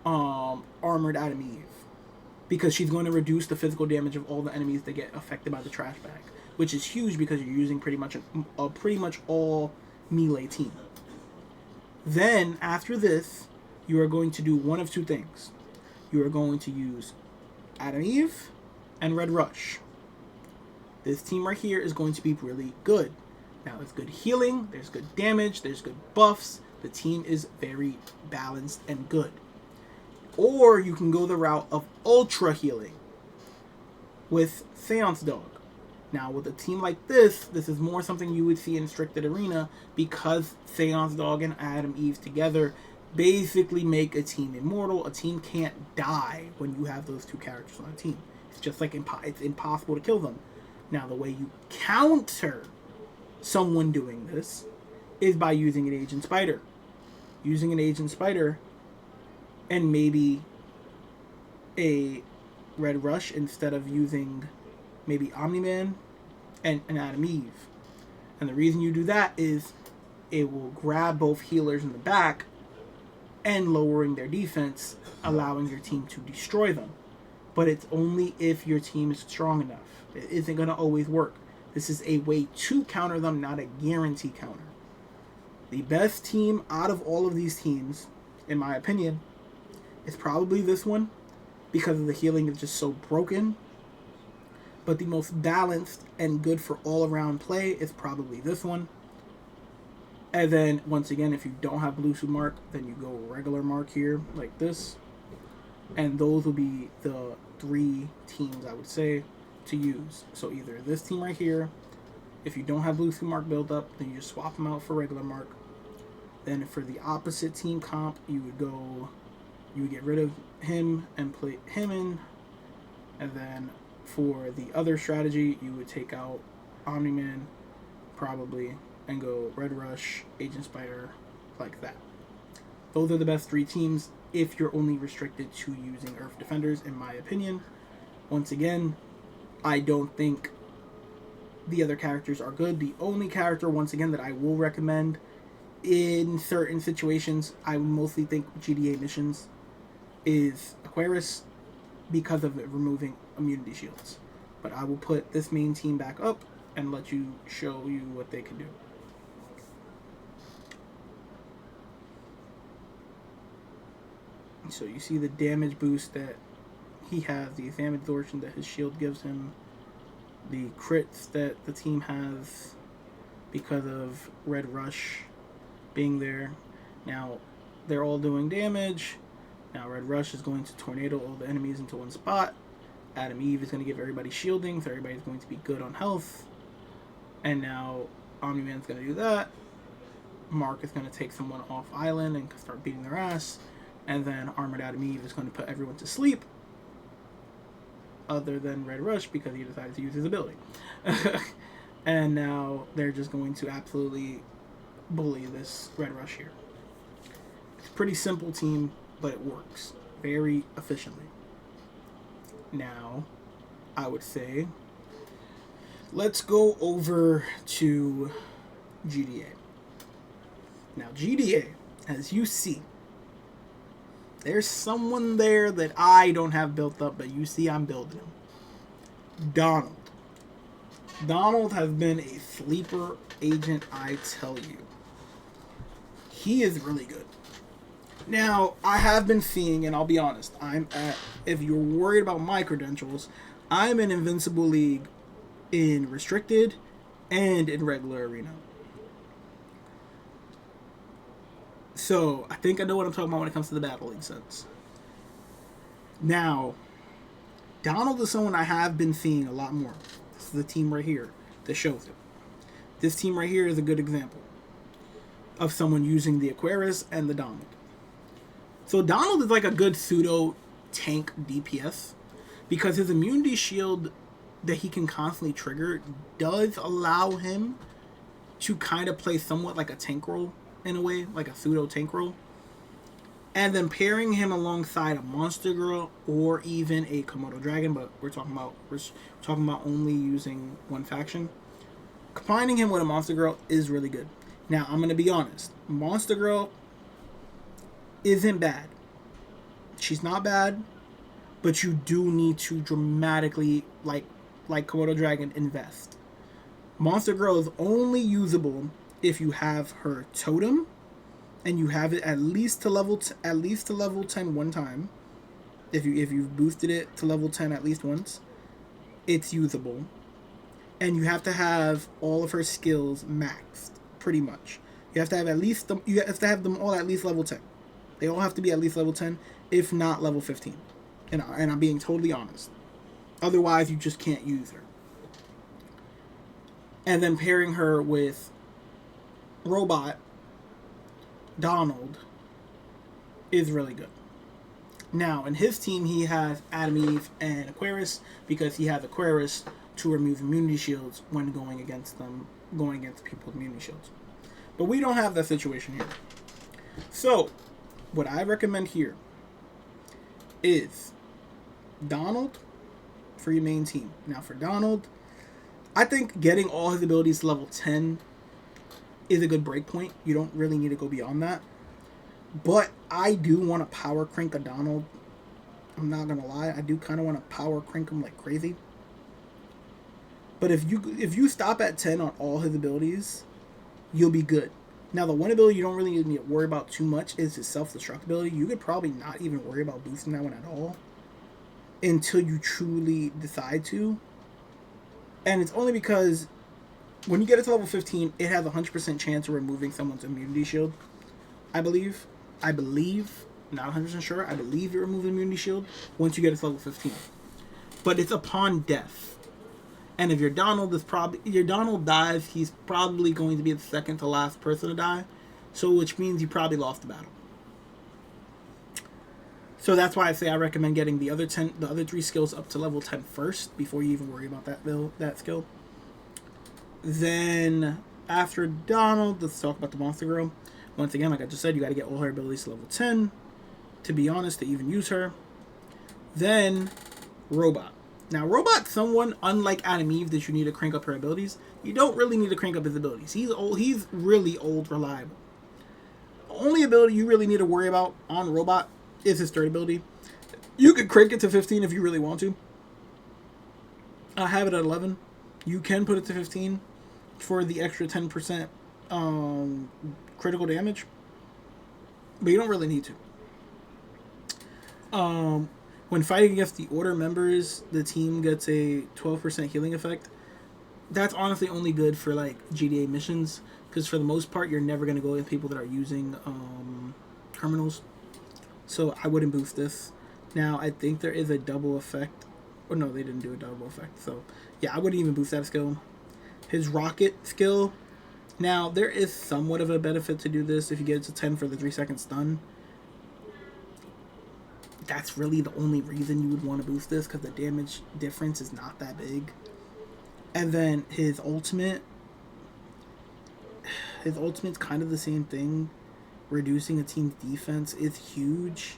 Armored Adam Eve. Because she's going to reduce the physical damage of all the enemies that get affected by the trash bag. Which is huge because you're using pretty much all melee team. Then, after this, you are going to do one of two things. You are going to use Adam Eve and Red Rush. This team right here is going to be really good. Now, there's good healing, there's good damage, there's good buffs. The team is very balanced and good. Or you can go the route of Ultra Healing with Seance Dog. Now, with a team like this is more something you would see in Stricted Arena because Seance Dog and Adam Eve together basically make a team immortal. A team can't die when you have those two characters on a team. It's just like it's impossible to kill them. Now, the way you counter someone doing this is by using an Agent Spider. Using an Agent Spider and maybe a Red Rush instead of using maybe Omni-Man and Adam Eve. And the reason you do that is it will grab both healers in the back and lowering their defense, allowing your team to destroy them. But it's only if your team is strong enough. It isn't going to always work. This is a way to counter them, not a guarantee counter. The best team out of all of these teams, in my opinion, is probably this one because the healing is just so broken. But the most balanced and good for all-around play is probably this one. And then, once again, if you don't have Blue Suit Mark, then you go regular Mark here, like this. And those will be the three teams, I would say, to use. So either this team right here, if you don't have Blue Suit Mark built up, then you just swap them out for regular Mark. Then for the opposite team comp, you would get rid of him and play him in. And then for the other strategy, you would take out Omni-Man probably, and go Red Rush, Agent Spider, like that. Those are the best 3 teams if you're only restricted to using Earth Defenders, in my opinion. Once again, I don't think the other characters are good. The only character, once again, that I will recommend in certain situations, I would mostly think GDA missions, is Aquarius, because of it removing immunity shields. But I will put this main team back up and let you show you what they can do. So you see the damage boost that he has, the damage absorption that his shield gives him, the crits that the team has because of Red Rush being there. Now, they're all doing damage. Now, Red Rush is going to tornado all the enemies into one spot. Adam Eve is going to give everybody shielding, so everybody's going to be good on health. And now, Omni-Man's going to do that. Mark is going to take someone off island and start beating their ass. And then Armored Adam Eve is going to put everyone to sleep, other than Red Rush, because he decided to use his ability. And now they're just going to absolutely bully this Red Rush here. It's a pretty simple team, but it works very efficiently. Now, I would say, let's go over to GDA. Now, GDA, as you see, there's someone there that I don't have built up, but you see I'm building him. Donald. Donald has been a sleeper agent, I tell you. He is really good. Now, I have been seeing, and I'll be honest, if you're worried about my credentials, I'm in Invincible League in Restricted and in regular arena. So, I think I know what I'm talking about when it comes to the Battle League sense. Now, Donald is someone I have been seeing a lot more. This is the team right here that shows it. This team right here is a good example of someone using the Aquarius and the Donald. So, Donald is like a good pseudo tank DPS because his immunity shield that he can constantly trigger does allow him to kind of play somewhat like a tank role. In a way, like a pseudo tank role. And then pairing him alongside a Monster Girl or even a Komodo Dragon, but we're talking about only using one faction. Combining him with a Monster Girl is really good. Now, I'm going to be honest. Monster Girl isn't bad. She's not bad, but you do need to dramatically, like Komodo Dragon, invest. Monster Girl is only usable if you have her totem and you have it at least to level 10 one time. If you've boosted it to level 10 at least once, it's usable. And you have to have all of her skills maxed, pretty much. You have to have them all at least level 10. They all have to be at least level 10, if not level 15. And I'm being totally honest. Otherwise, you just can't use her. And then pairing her with Robot Donald is really good. Now, in his team, he has Adam Eve and Aquarius because he has Aquarius to remove immunity shields when going against people with immunity shields. But we don't have that situation here. So, what I recommend here is Donald for your main team. Now, for Donald, I think getting all his abilities to level 10 is a good break point. You don't really need to go beyond that. But I do want to power crank a Donald. I'm not going to lie. I do kind of want to power crank him like crazy. But if you stop at 10 on all his abilities, you'll be good. Now, the one ability you don't really need to worry about too much is his self-destruct ability. You could probably not even worry about boosting that one at all until you truly decide to. And it's only because when you get it to level 15, it has a 100% chance of removing someone's immunity shield. I believe, not 100% sure, I believe it removes immunity shield once you get it to level 15. But it's upon death. And if your Donald dies, he's probably going to be the second to last person to die. So which means you probably lost the battle. So that's why I say I recommend getting the other 3 skills up to level 10 first before you even worry about that skill. Then after Donald, let's talk about the Monster Girl. Once again, like I just said, you got to get all her abilities to level 10, to be honest, to even use her. Then, Robot. Now, Robot's someone, unlike Adam Eve, that you need to crank up her abilities. You don't really need to crank up his abilities. He's old. He's really old, reliable. The only ability you really need to worry about on Robot is his third ability. You could crank it to 15 if you really want to. I have it at 11. You can put it to 15 for the extra 10% critical damage, but you don't really need to. When fighting against the Order members, the team gets a 12% healing effect. That's honestly only good for like GDA missions, because for the most part, you're never going to go with people that are using criminals. So I wouldn't boost this. Now, I think there is a double effect. Oh, no, they didn't do a double effect. So, yeah, I wouldn't even boost that skill. His rocket skill. Now, there is somewhat of a benefit to do this if you get it to 10 for the 3-second stun. That's really the only reason you would want to boost this, because the damage difference is not that big. And then his ultimate. His ultimate's kind of the same thing. Reducing a team's defense is huge.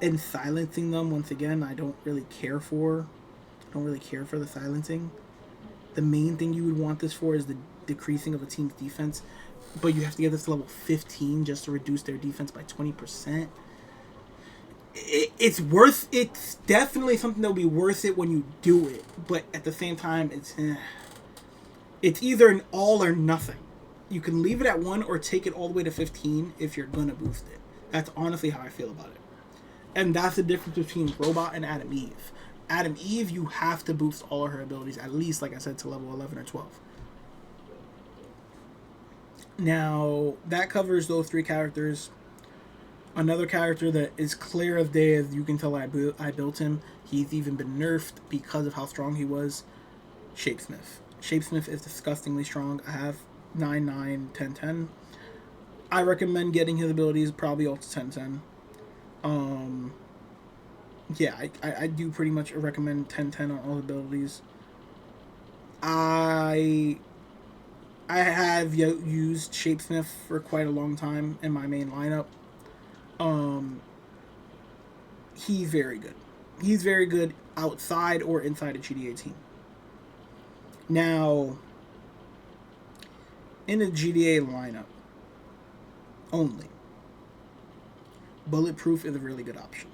And silencing them, once again, I don't really care for. I don't really care for the silencing. The main thing you would want this for is the decreasing of a team's defense. But you have to get this to level 15 just to reduce their defense by 20%. It's definitely something that will be worth it when you do it. But at the same time, it's either an all or nothing. You can leave it at 1 or take it all the way to 15 if you're going to boost it. That's honestly how I feel about it. And that's the difference between Robot and Adam Eve. Adam Eve, you have to boost all of her abilities, at least, like I said, to level 11 or 12. Now, that covers those 3 characters. Another character that is clear as day, as you can tell I built him. He's even been nerfed because of how strong he was. Shapesmith. Shapesmith is disgustingly strong. I have 9, 9, 10, 10. I recommend getting his abilities probably all to 10, 10. Yeah, I do pretty much recommend 10-10 on all abilities. I have used Shapesmith for quite a long time in my main lineup. He's very good. He's very good outside or inside a GDA team. Now, in a GDA lineup only, Bulletproof is a really good option.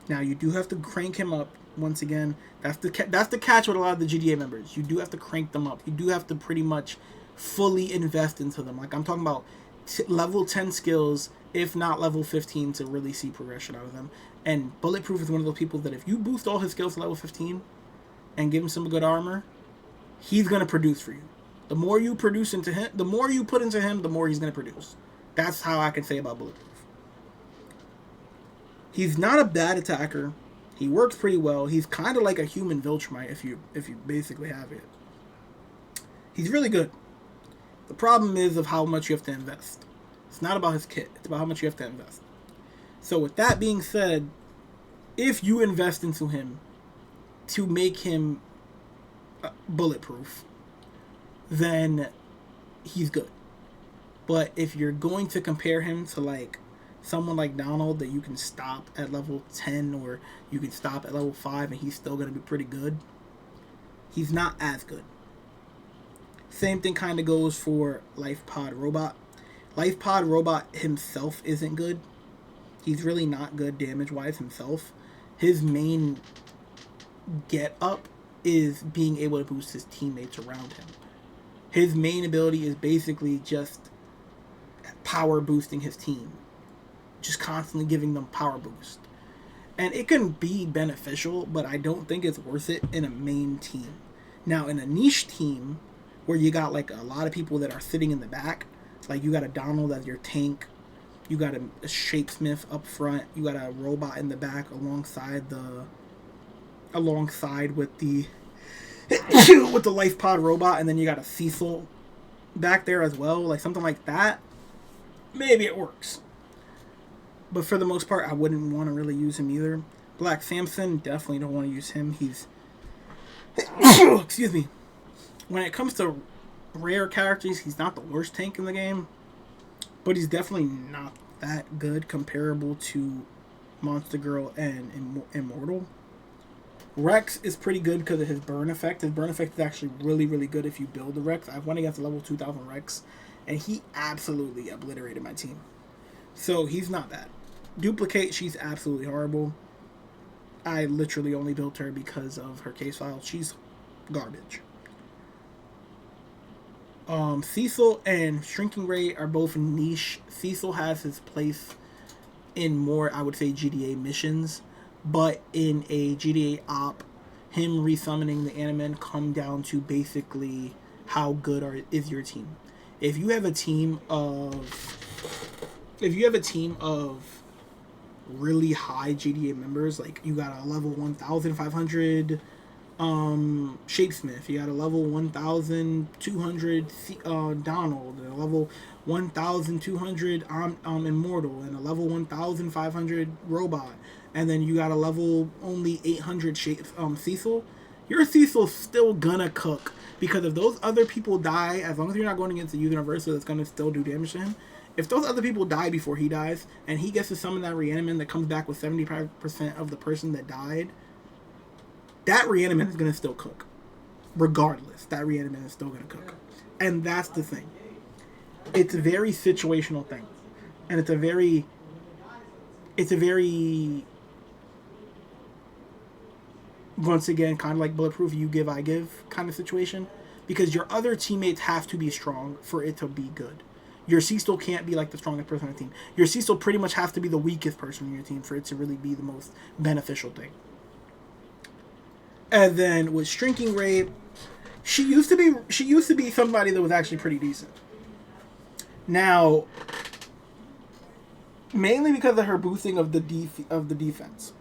Now, you do have to crank him up. Once again, that's the catch with a lot of the GDA members. You do have to crank them up. You do have to pretty much fully invest into them. Like, I'm talking about level 10 skills, if not level 15, to really see progression out of them. And Bulletproof is one of those people that if you boost all his skills to level 15 and give him some good armor, he's going to produce for you. The more you produce into him, the more you put into him, the more he's going to produce. That's how I can say about Bulletproof. He's not a bad attacker. He works pretty well. He's kind of like a human Viltrumite if you basically have it. He's really good. The problem is of how much you have to invest. It's not about his kit. It's about how much you have to invest. So with that being said, if you invest into him to make him bulletproof, then he's good. But if you're going to compare him to like someone like Donald that you can stop at level 10 or you can stop at level 5 and he's still going to be pretty good, he's not as good. Same thing kind of goes for LifePod Robot. LifePod Robot himself isn't good. He's really not good damage-wise himself. His main get-up is being able to boost his teammates around him. His main ability is basically just power boosting his team. Just constantly giving them power boost. And it can be beneficial, but I don't think it's worth it in a main team. Now, in a niche team, where you got like a lot of people that are sitting in the back, like you got a Donald as your tank, you got a Shapesmith up front, you got a robot in the back alongside with the with the LifePod robot, and then you got a Cecil back there as well, like something like that. Maybe it works. But for the most part, I wouldn't want to really use him either. Black Samson, definitely don't want to use him. He's... excuse me. When it comes to rare characters, he's not the worst tank in the game, but he's definitely not that good comparable to Monster Girl and Immortal. Rex is pretty good because of his burn effect. His burn effect is actually really, really good if you build the Rex. I've won against a level 2000 Rex, and he absolutely obliterated my team. So he's not bad. Duplicate, she's absolutely horrible. I literally only built her because of her case file. She's garbage. Cecil and Shrinking Ray are both niche. Cecil has his place in more, I would say, GDA missions, but in a GDA op, him resummoning the Animen come down to basically how good is your team. If you have a team of really high GDA members, like you got a level 1500 Shapesmith, you got a level 1200 Donald, and a level 1200 Immortal, and a level 1500 Robot, and then you got a level only 800 Cecil, your Cecil's still gonna cook, because if those other people die, as long as you're not going against the Universal that's gonna still do damage to him, if those other people die before he dies, and he gets to summon that Reaniman that comes back with 75% of the person that died, that Reaniman is going to still cook. Regardless, that Reaniman is still going to cook. And that's the thing. It's a very situational thing. And it's a very once again, kind of like Bulletproof, you give, I give kind of situation. Because your other teammates have to be strong for it to be good. Your Cecil can't be like the strongest person on the team. Your Cecil pretty much has to be the weakest person on your team for it to really be the most beneficial thing. And then with Shrinking Ray, she used to be somebody that was actually pretty decent. Now, mainly because of her boosting of the defense.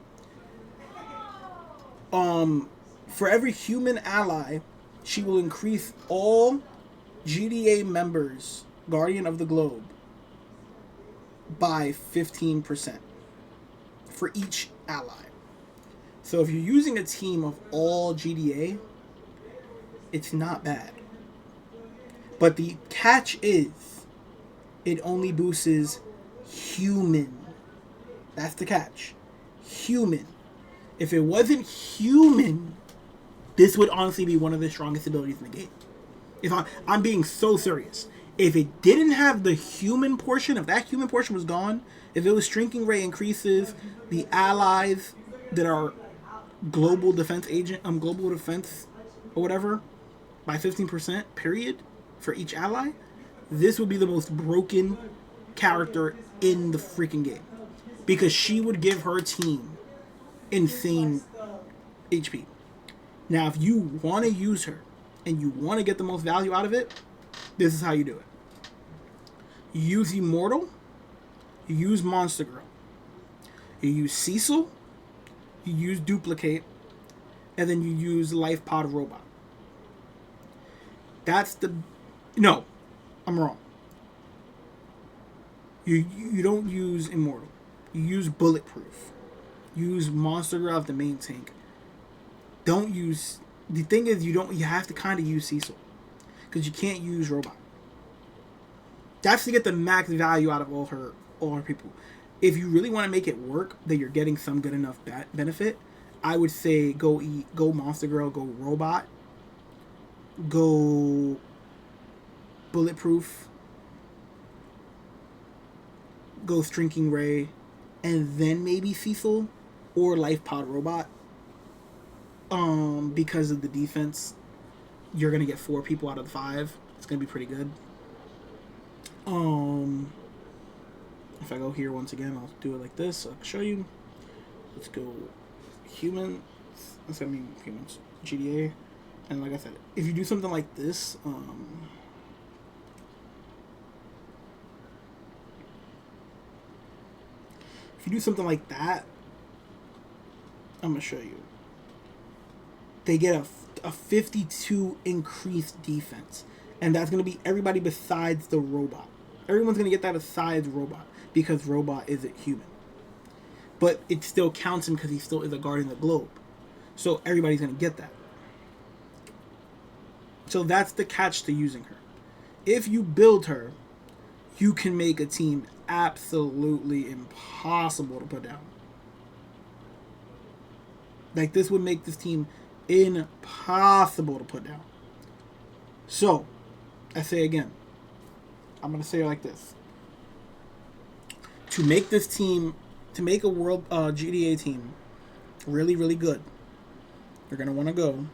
For every human ally, she will increase all GDA members, Guardian of the Globe, by 15% for each ally. So if you're using a team of all GDA, it's not bad. But the catch is, it only boosts human. That's the catch. Human. If it wasn't human, this would honestly be one of the strongest abilities in the game. If I'm being so serious. If it didn't have the human portion, if that human portion was gone, if it was Shrinking Ray increases the allies that are global defense or whatever by 15%, period, for each ally, this would be the most broken character in the freaking game. Because she would give her team insane HP. Now, if you want to use her and you want to get the most value out of it, this is how you do it. You use Immortal, you use Monster Girl, you use Cecil, you use Duplicate, and then you use Life Pod Robot. No, I'm wrong. You don't use Immortal. You use Bulletproof. Use Monster Girl as the main tank. Don't use... The thing is, you have to kind of use Cecil. Because you can't use Robot. That's to get the max value out of all her people. If you really want to make it work, that you're getting some good enough benefit, I would say go Monster Girl, go Robot, go Bulletproof, go Shrinking Ray, and then maybe Cecil or Life Pod Robot. Because of the defense, you're gonna get 4 people out of the 5. It's gonna be pretty good. If I go here once again, I'll do it like this. So I can show you. Let's go humans. Humans. GDA. And like I said, if you do something like this, if you do something like that, I'm gonna show you. They get a 52 increased defense. And that's going to be everybody besides the Robot. Everyone's going to get that besides Robot. Because Robot isn't human. But it still counts him because he still is a Guardian of the Globe. So everybody's going to get that. So that's the catch to using her. if you build her, you can make a team absolutely impossible to put down. Like, this would make this team impossible to put down. So, I say again, I'm going to say it like this. To make this team, to make a world GDA team really, really good, you're going to want to go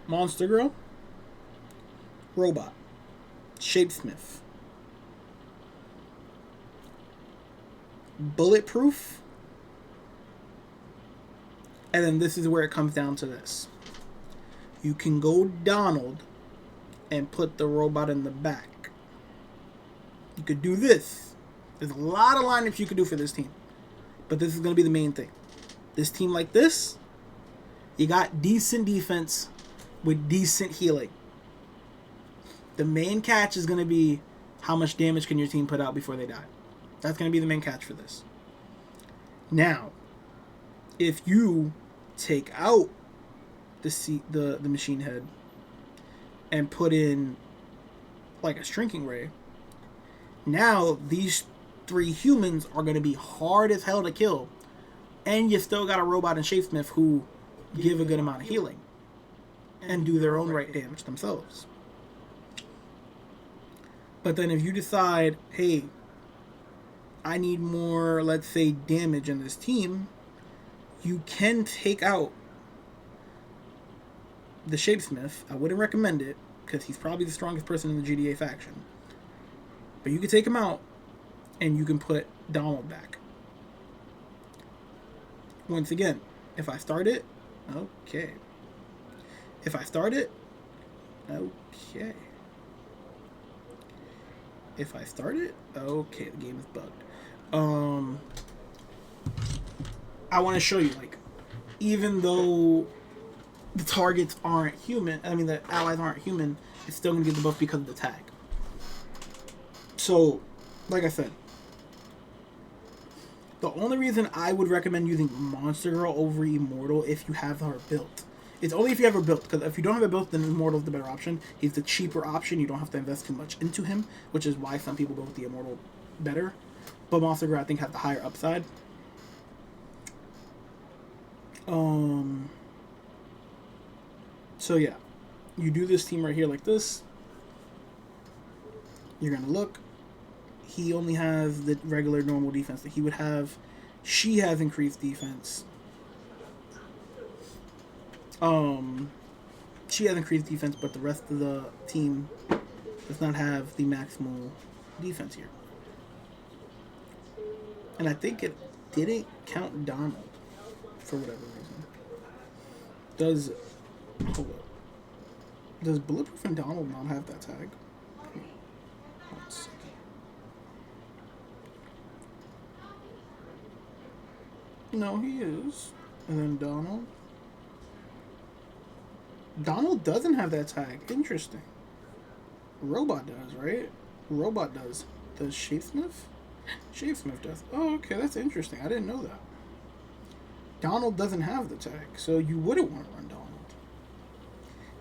Monster Girl, Robot, Shapesmith, Bulletproof, and then this is where it comes down to this. You can go Donald and put the robot in the back. You could do this. There's a lot of lineups you could do for this team. But this is going to be the main thing. This team like this, you got decent defense with decent healing. The main catch is going to be how much damage can your team put out before they die. That's going to be the main catch for this. Now, if you take out the machine head and put in like a shrinking ray, now these 3 humans are going to be hard as hell to kill, and you still got a robot and Shapesmith who give a good amount of healing and do their own right damage themselves. But then if you decide, hey, I need more, let's say, damage in this team, you can take out the Shapesmith. I wouldn't recommend it, because he's probably the strongest person in the GDA faction. But you can take him out, and you can put Donald back. Once again, if I start it, okay. If I start it, okay. If I start it, okay, the game is bugged. I want to show you, like, even though the targets aren't human, I mean, the allies aren't human, it's still going to get the buff because of the tag. So, like I said, the only reason I would recommend using Monster Girl over Immortal if you have her built. It's only if you have her built, because if you don't have her built, then Immortal's the better option. He's the cheaper option. You don't have to invest too much into him, which is why some people go with the Immortal better. But Monster Girl, I think, has the higher upside. So yeah, you do this team right here like this. You're gonna look. He only has the regular normal defense that he would have. She has increased defense. She has increased defense, but the rest of the team does not have the maximal defense here. And I think it didn't count Donald for whatever reason. Does Bulletproof and Donald not have that tag? One second. No, he is. And then Donald. Donald doesn't have that tag. Interesting. Robot does, right? Robot does. Does Shapesmith? Shapesmith does. Oh, okay, that's interesting. I didn't know that. Donald doesn't have the tag, so you wouldn't want to run Donald.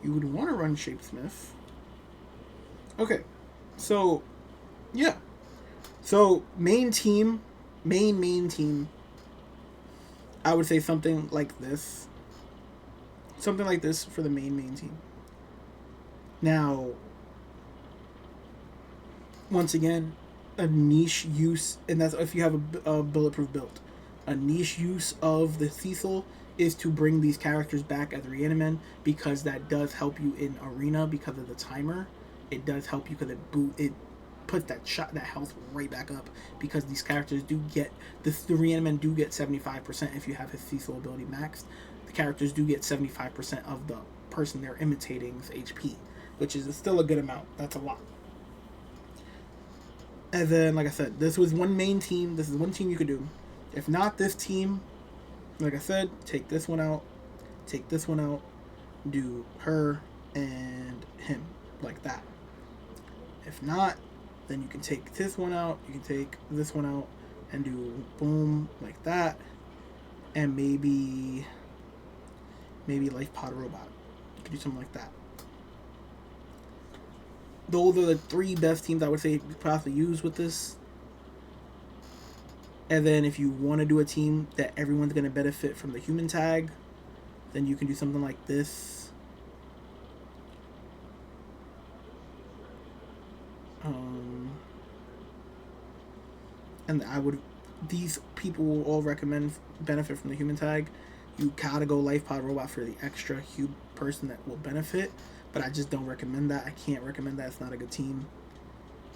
You would want to run Shapesmith. Okay, so, yeah. So, main team, main team, I would say something like this. Something like this for the main team. Now, once again, a niche use, and that's if you have a Bulletproof build. A niche use of the Cecil is to bring these characters back as Reanimen, because that does help you in Arena because of the timer. It does help you because it puts that health right back up, because these characters do get, the Reanimen do get 75% if you have his Cecil ability maxed. The characters do get 75% of the person they're imitating's HP, which is still a good amount. That's a lot. And then, like I said, this was one main team. This is one team you could do. If not this team, like I said, take this one out, take this one out, do her and him, like that. If not, then you can take this one out, you can take this one out, and do boom, like that, and maybe Life Pod Robot. You could do something like that. those are the 3 best teams I would say you possibly use with this. And then if you want to do a team that everyone's going to benefit from the human tag, then you can do something like this. And these people will all recommend benefit from the human tag. You gotta go Life Pod Robot for the extra person that will benefit, but I just don't recommend that. I can't recommend that. It's not a good team.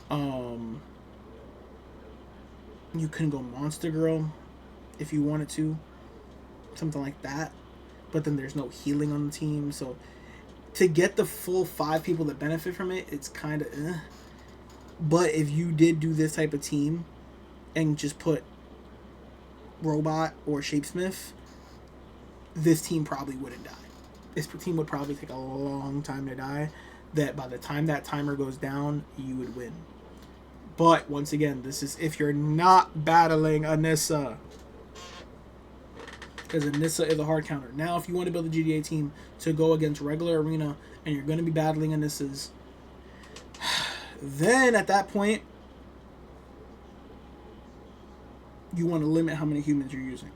You can go Monster Girl if you wanted to, something like that, but then there's no healing on the team, so to get the full 5 people that benefit from it, it's kind of But if you did do this type of team and just put Robot or Shapesmith, this team probably wouldn't die. This team would probably take a long time to die, that by the time that timer goes down, you would win. But once again, this is if you're not battling Anissa, because Anissa is a hard counter. Now, if you want to build a GDA team to go against regular arena and you're going to be battling Anissas, then at that point, you want to limit how many humans you're using.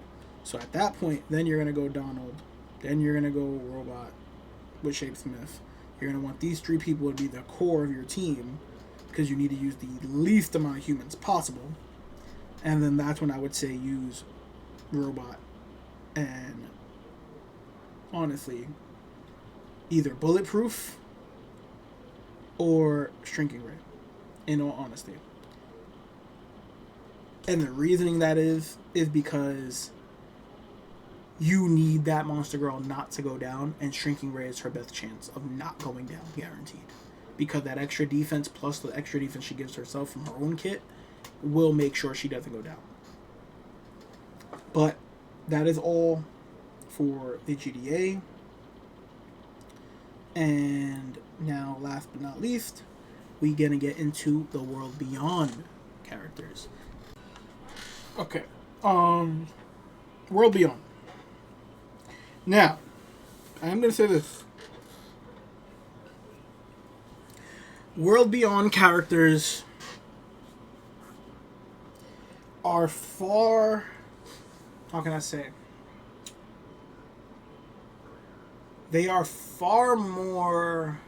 So at that point, then you're going to go Donald. Then you're going to go Robot with Shapesmith. You're going to want these 3 people to be the core of your team, because you need to use the least amount of humans possible. And then that's when I would say use Robot and, honestly, either Bulletproof or Shrinking Ray, in all honesty. And the reasoning that is because you need that Monster Girl not to go down, and Shrinking Ray is her best chance of not going down, guaranteed. Because that extra defense plus the extra defense she gives herself from her own kit will make sure she doesn't go down. But that is all for the GDA. And now, last but not least, we're going to get into the World Beyond characters. Okay. World Beyond. Now, I'm going to say this. World Beyond characters are far... How can I say? They are far more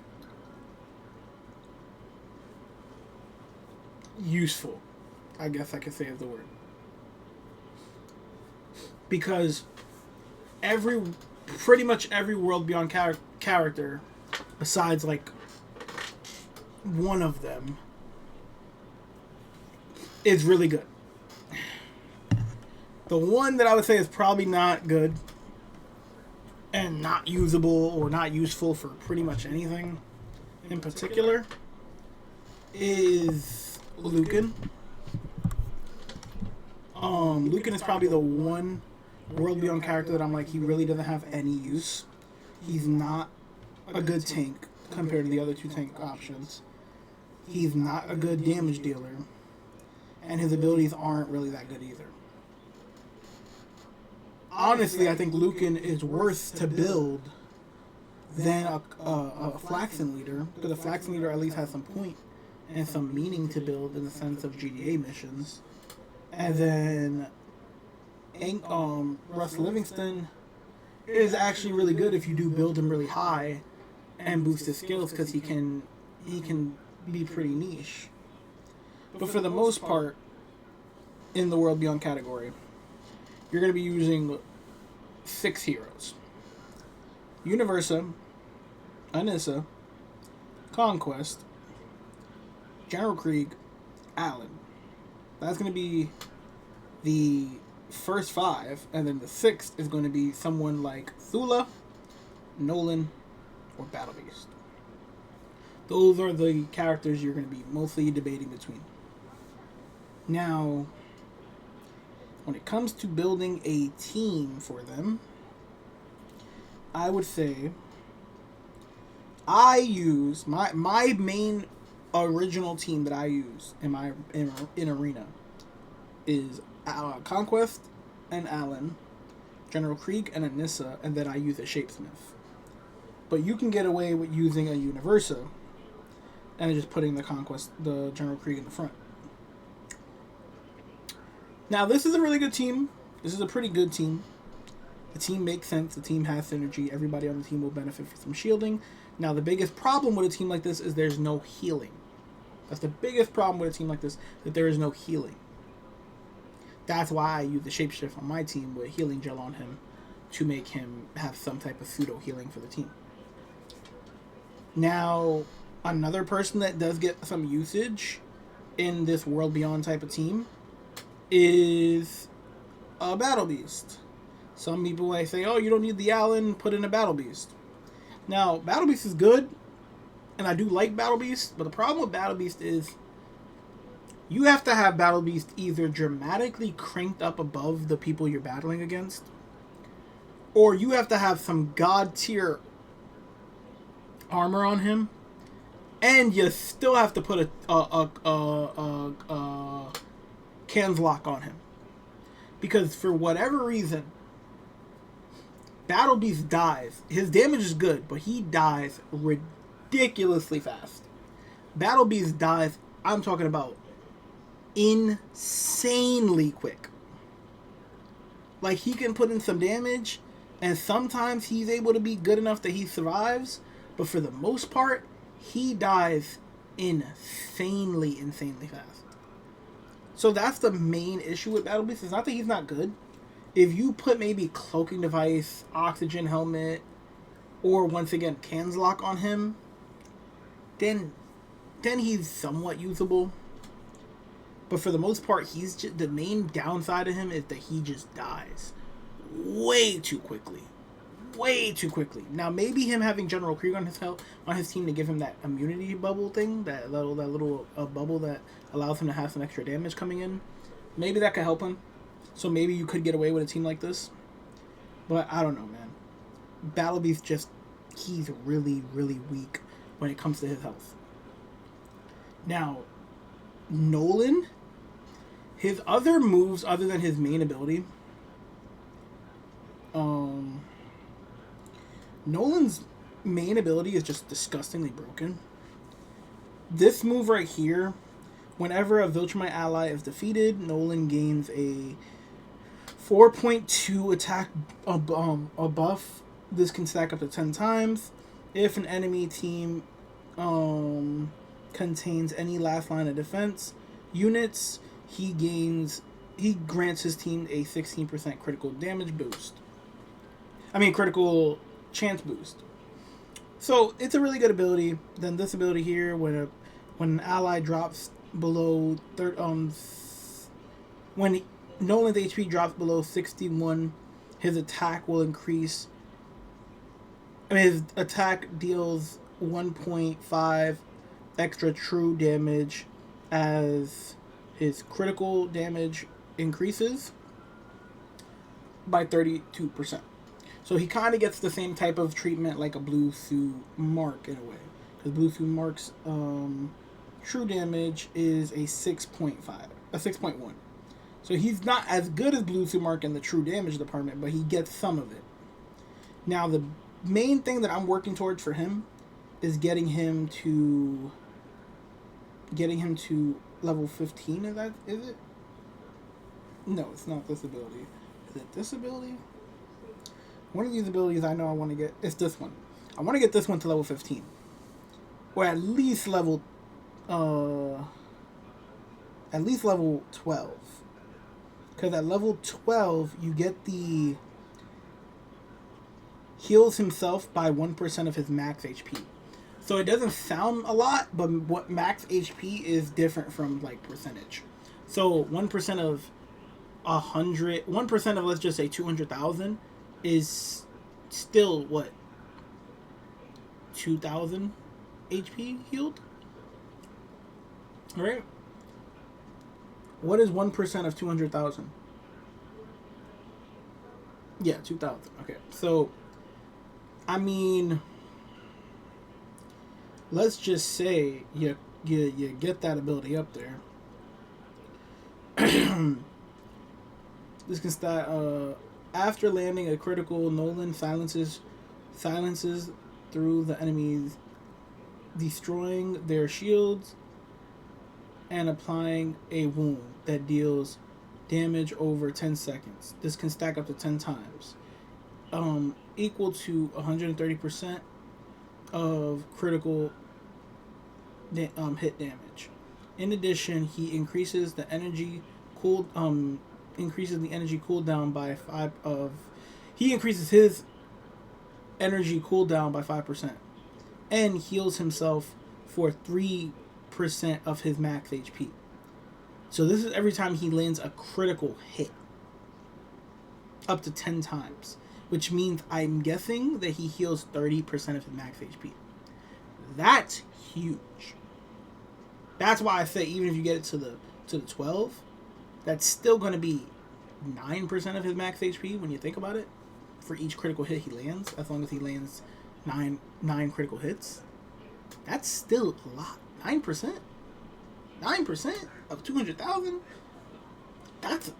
useful, I guess I could say is the word. Because pretty much every World Beyond character, besides like one of them, is really good. The one that I would say is probably not good and not usable or not useful for pretty much anything in particular is Lucan. Lucan is probably the one World Beyond character that I'm like, he really doesn't have any use. He's not a good tank compared to the other 2 tank options. He's not a good damage dealer, and his abilities aren't really that good either. Honestly, I think Lucan is worse to build than a Flaxen leader, because a Flaxen leader at least has some point and some meaning to build in the sense of GDA missions. And then Russ Livingston is actually really good if you do build him really high and boost his skills, because he can be pretty niche. But for the most part, in the World Beyond category, you're going to be using 6 heroes. Universa, Anissa, Conquest, General Krieg, Allen. That's going to be the first 5, and then the 6th is going to be someone like Thula, Nolan, or Battle Beast. Those are the characters you're going to be mostly debating between. Now, when it comes to building a team for them, I would say I use my main original team that I use in Arena is Conquest and Allen, General Krieg and Anissa, and then I use a Shapesmith. But you can get away with using a Universa and just putting the General Krieg in the front. Now, this is a really good team. This is a pretty good team. The team makes sense. The team has synergy. Everybody on the team will benefit from some shielding. Now, the biggest problem with a team like this is there's no healing. That's the biggest problem with a team like this, that there is no healing. That's why I use the Shapeshift on my team with Healing Gel on him to make him have some type of pseudo-healing for the team. Now, another person that does get some usage in this World Beyond type of team is a Battle Beast. Some people might say, oh, you don't need the Allen, put in a Battle Beast. Now, Battle Beast is good, and I do like Battle Beast, but the problem with Battle Beast is you have to have Battle Beast either dramatically cranked up above the people you're battling against, or you have to have some god tier armor on him, and you still have to put a Cans Lock on him. Because for whatever reason, Battle Beast dies. His damage is good, but he dies ridiculously fast. Battle Beast dies, I'm talking about insanely quick. Like, he can put in some damage, and sometimes he's able to be good enough that he survives, but for the most part, he dies insanely fast. So that's the main issue with Battle Beast. It's not that he's not good. If you put maybe Cloaking Device, Oxygen Helmet, or once again Cans Lock on him, then he's somewhat usable. But for the most part, he's just, the main downside of him is that he just dies way too quickly. Way too quickly. Now, maybe him having General Krieg on his team to give him that immunity bubble thing, that little bubble that allows him to have some extra damage coming in, maybe that could help him. So maybe you could get away with a team like this. But I don't know, man. Battle Beast he's really, really weak when it comes to his health. Now, Nolan, his other moves other than his main ability, Nolan's main ability is just disgustingly broken. This move right here, whenever a Viltrumite ally is defeated, Nolan gains a 4.2 attack a buff. This can stack up to 10 times. If an enemy team contains any last line of defense units, he grants his team a 16% critical damage boost. Critical chance boost. So it's a really good ability. Then this ability here, when an ally drops below when Nolan's HP drops below 61, his attack will increase. His attack deals 1.5 extra true damage as his critical damage increases by 32%. So he kind of gets the same type of treatment like a Blue Suit Mark in a way. Because Blue Suit Mark's true damage is a 6.1. So he's not as good as Blue Suit Mark in the true damage department, but he gets some of it. Now, the main thing that I'm working towards for him is getting him to level 15. Is it? No, it's not this ability. Is it this ability? One of these abilities I know I want to get is this one. I want to get this one to level 15. Or at least level 12. Because at level 12, you get the heals himself by 1% of his max HP. So it doesn't sound a lot, but what max HP is different from like percentage. So 1% of 1% of, let's just say 200,000 is still what? 2,000 HP healed? Alright? What is 1% of 200,000? Yeah, 2,000. Okay, so let's just say you get that ability up there. This can start after landing a critical. Nolan silences through the enemy's destroying their shields and applying a wound that deals damage over 10 seconds. This can stack up to 10 times. Equal to 130% of critical hit damage. In addition, he increases the energy cooldown by 5 of he increases his energy cooldown by 5% and heals himself for 3% of his max HP. So this is every time he lands a critical hit. Up to 10 times. Which means I'm guessing that he heals 30% of his max HP. That's huge. That's why I say even if you get it to the 12, that's still going to be 9% of his max HP when you think about it. For each critical hit he lands, as long as he lands nine critical hits. That's still a lot. 9%? 9% of 200,000? That's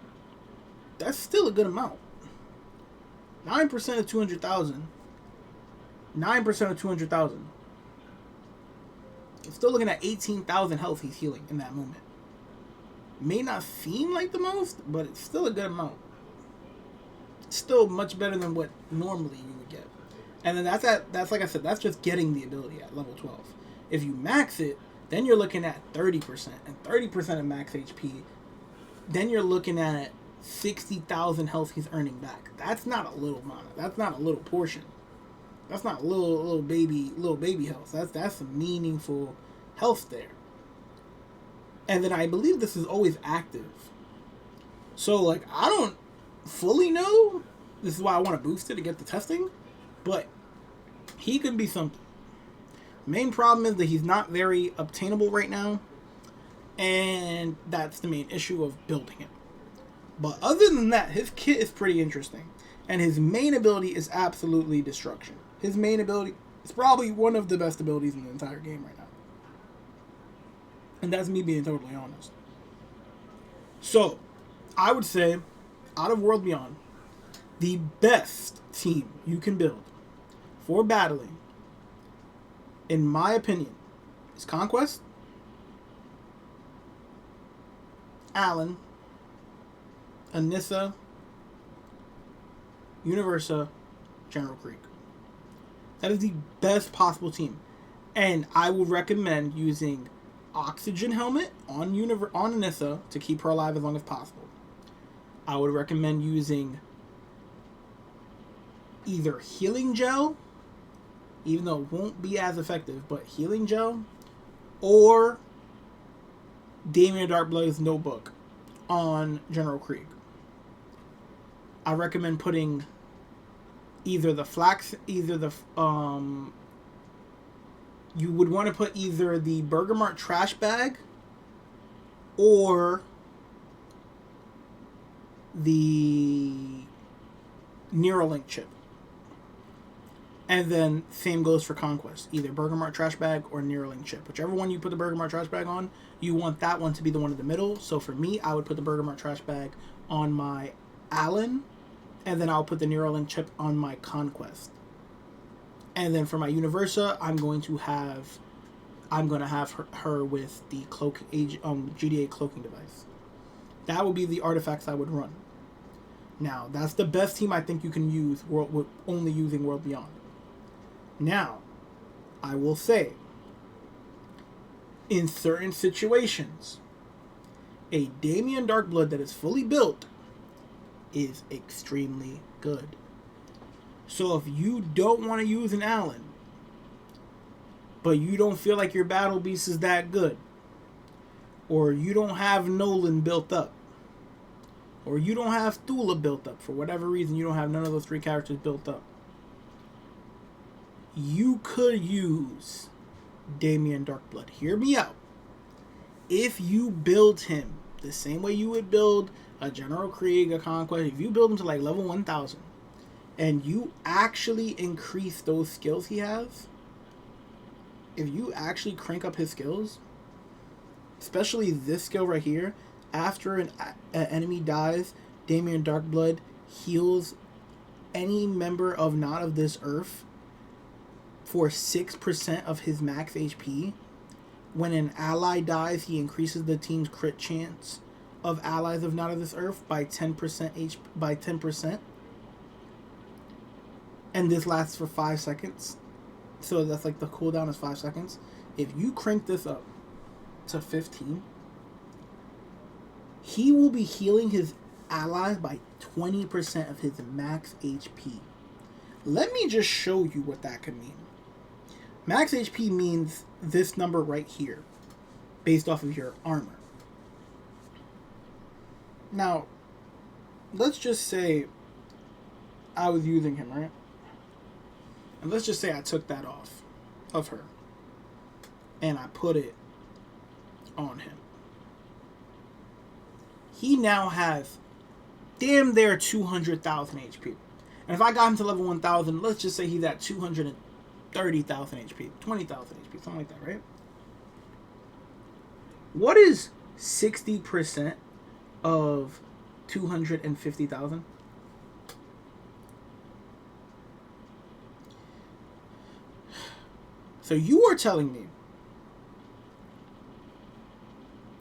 still a good amount. 9% of 200,000. 9% of 200,000. You're still looking at 18,000 health he's healing in that moment. May not seem like the most, but it's still a good amount. It's still much better than what normally you would get. And then that's like I said, that's just getting the ability at level 12. If you max it, then you're looking at 30%. And 30% of max HP, then you're looking at 60,000 health he's earning back. That's not a little mana. That's not a little portion. That's not little baby health. That's some meaningful health there. And then I believe this is always active. So like I don't fully know. This is why I want to boost it to get the testing. But he could be something. Main problem is that he's not very obtainable right now. And that's the main issue of building him. But other than that, his kit is pretty interesting. And his main ability is absolutely destruction. His main ability is probably one of the best abilities in the entire game right now. And that's me being totally honest. So, I would say, out of World Beyond, the best team you can build for battling, in my opinion, is Conquest, Allen, Anissa, Universa, General Krieg. That is the best possible team. And I would recommend using Oxygen Helmet on Anissa to keep her alive as long as possible. I would recommend using either Healing Gel, even though it won't be as effective, but Healing Gel, or Damien Darkblood's Notebook on General Krieg. I recommend putting you would want to put either the Bergamot Trash Bag or the Neuralink Chip. And then same goes for Conquest. Either Bergamot Trash Bag or Neuralink Chip. Whichever one you put the Bergamot Trash Bag on, you want that one to be the one in the middle. So for me, I would put the Bergamot Trash Bag on my Allen, and then I'll put the Neuralink Chip on my Conquest. And then for my Universa, I'm going to have her with the GDA cloaking device. That would be the artifacts I would run. Now, that's the best team I think you can use with only using World Beyond. Now, I will say, in certain situations, a Damien Darkblood that is fully built is extremely good. So if you don't want to use an Allen, but you don't feel like your Battle Beast is that good, or you don't have Nolan built up, or you don't have Thula built up, for whatever reason you don't have none of those three characters built up, you could use Damien Darkblood. Hear me out. If you build him the same way you would build a General Krieg, a Conquest, if you build him to like level 1000, and you actually increase those skills he has, if you actually crank up his skills, especially this skill right here, after an enemy dies, Damien Darkblood heals any member of Not of This Earth for 6% of his max HP. When an ally dies, he increases the team's crit chance of allies of not of this earth by 10% by 10%. And this lasts for 5 seconds. So that's like the cooldown is 5 seconds. If you crank this up to 15, he will be healing his allies by 20% of his max HP. Let me just show you what that could mean. Max HP means this number right here, based off of your armor. Now, let's just say I was using him, right? And let's just say I took that off of her and I put it on him. He now has damn near 200,000 HP. And if I got him to level 1,000, let's just say he's at 230,000 HP, 20,000 HP, something like that, right? What is 60% of 250,000? So you are telling me,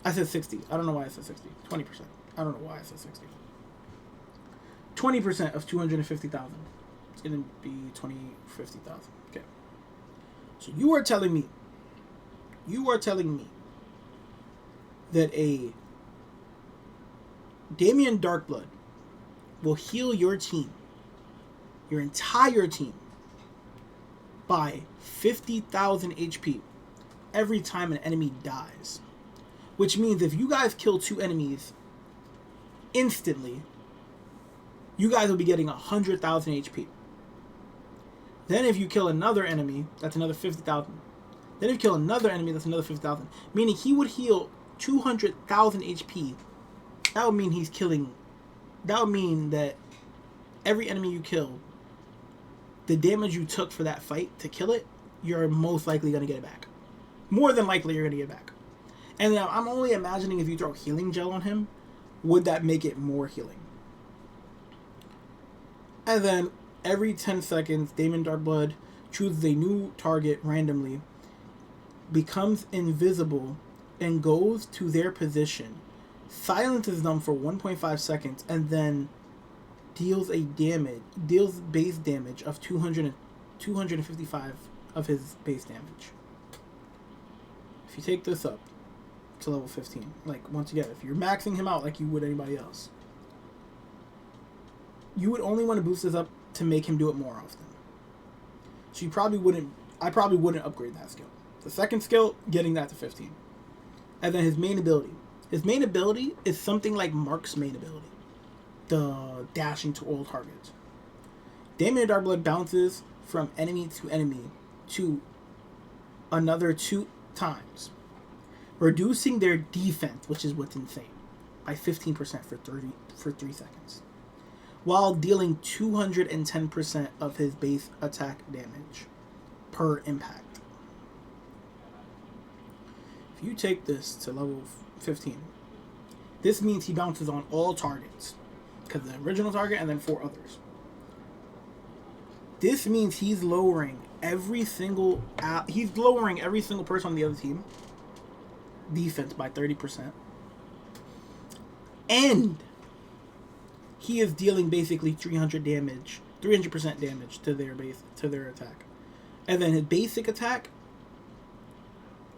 I said 60. I don't know why I said 60. 20%. I don't know why I said 60. 20% of 250,000. It's going to be 50,000. Okay. So you are telling me that a Damien Darkblood will heal your team, your entire team, by 50,000 HP every time an enemy dies. Which means if you guys kill 2 enemies instantly, you guys will be getting 100,000 HP. Then if you kill another enemy, that's another 50,000. Then if you kill another enemy, that's another 50,000. Meaning he would heal 200,000 HP. That would mean that would mean that every enemy you kill, the damage you took for that fight to kill it, you're most likely going to get it back. More than likely you're going to get it back. And now I'm only imagining if you throw healing gel on him, would that make it more healing? And then every 10 seconds, Damien Darkblood chooses a new target randomly, becomes invisible, and goes to their position, silences them for 1.5 seconds, and then deals base damage of 255 of his base damage. If you take this up to level 15, like once again, if you're maxing him out like you would anybody else, you would only want to boost this up to make him do it more often. So I probably wouldn't upgrade that skill. The second skill, getting that to 15. And then his main ability. His main ability is something like Mark's main ability. The dashing to all targets. Damien Darkblood bounces from enemy to enemy to another 2 times, reducing their defense, which is what's insane, by 15% for 3 seconds, while dealing 210% of his base attack damage per impact. If you take this to level 15, this means he bounces on all targets, because the original target and then 4 others. This means he's lowering every single person on the other team defense by 30%, and he is dealing basically 300% damage to their attack. And then his basic attack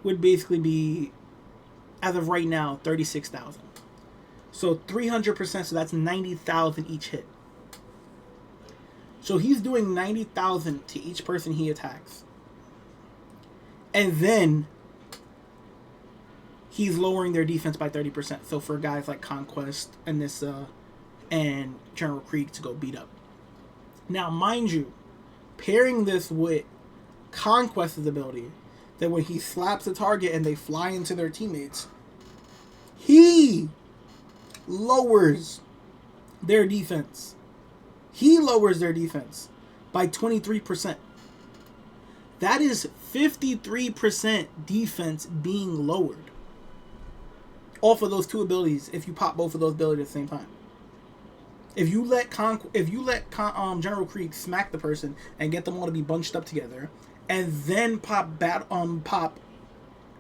would basically be, as of right now, 36,000. So 300%, so that's 90,000 each hit. So he's doing 90,000 to each person he attacks. And then he's lowering their defense by 30%. So for guys like Conquest, Anissa, and General Krieg to go beat up. Now, mind you, pairing this with Conquest's ability, that when he slaps a target and they fly into their teammates, he lowers their defense. He lowers their defense by 23%. That is 53% defense being lowered off of those 2 abilities if you pop both of those abilities at the same time. If you let General Krieg smack the person and get them all to be bunched up together, and then pop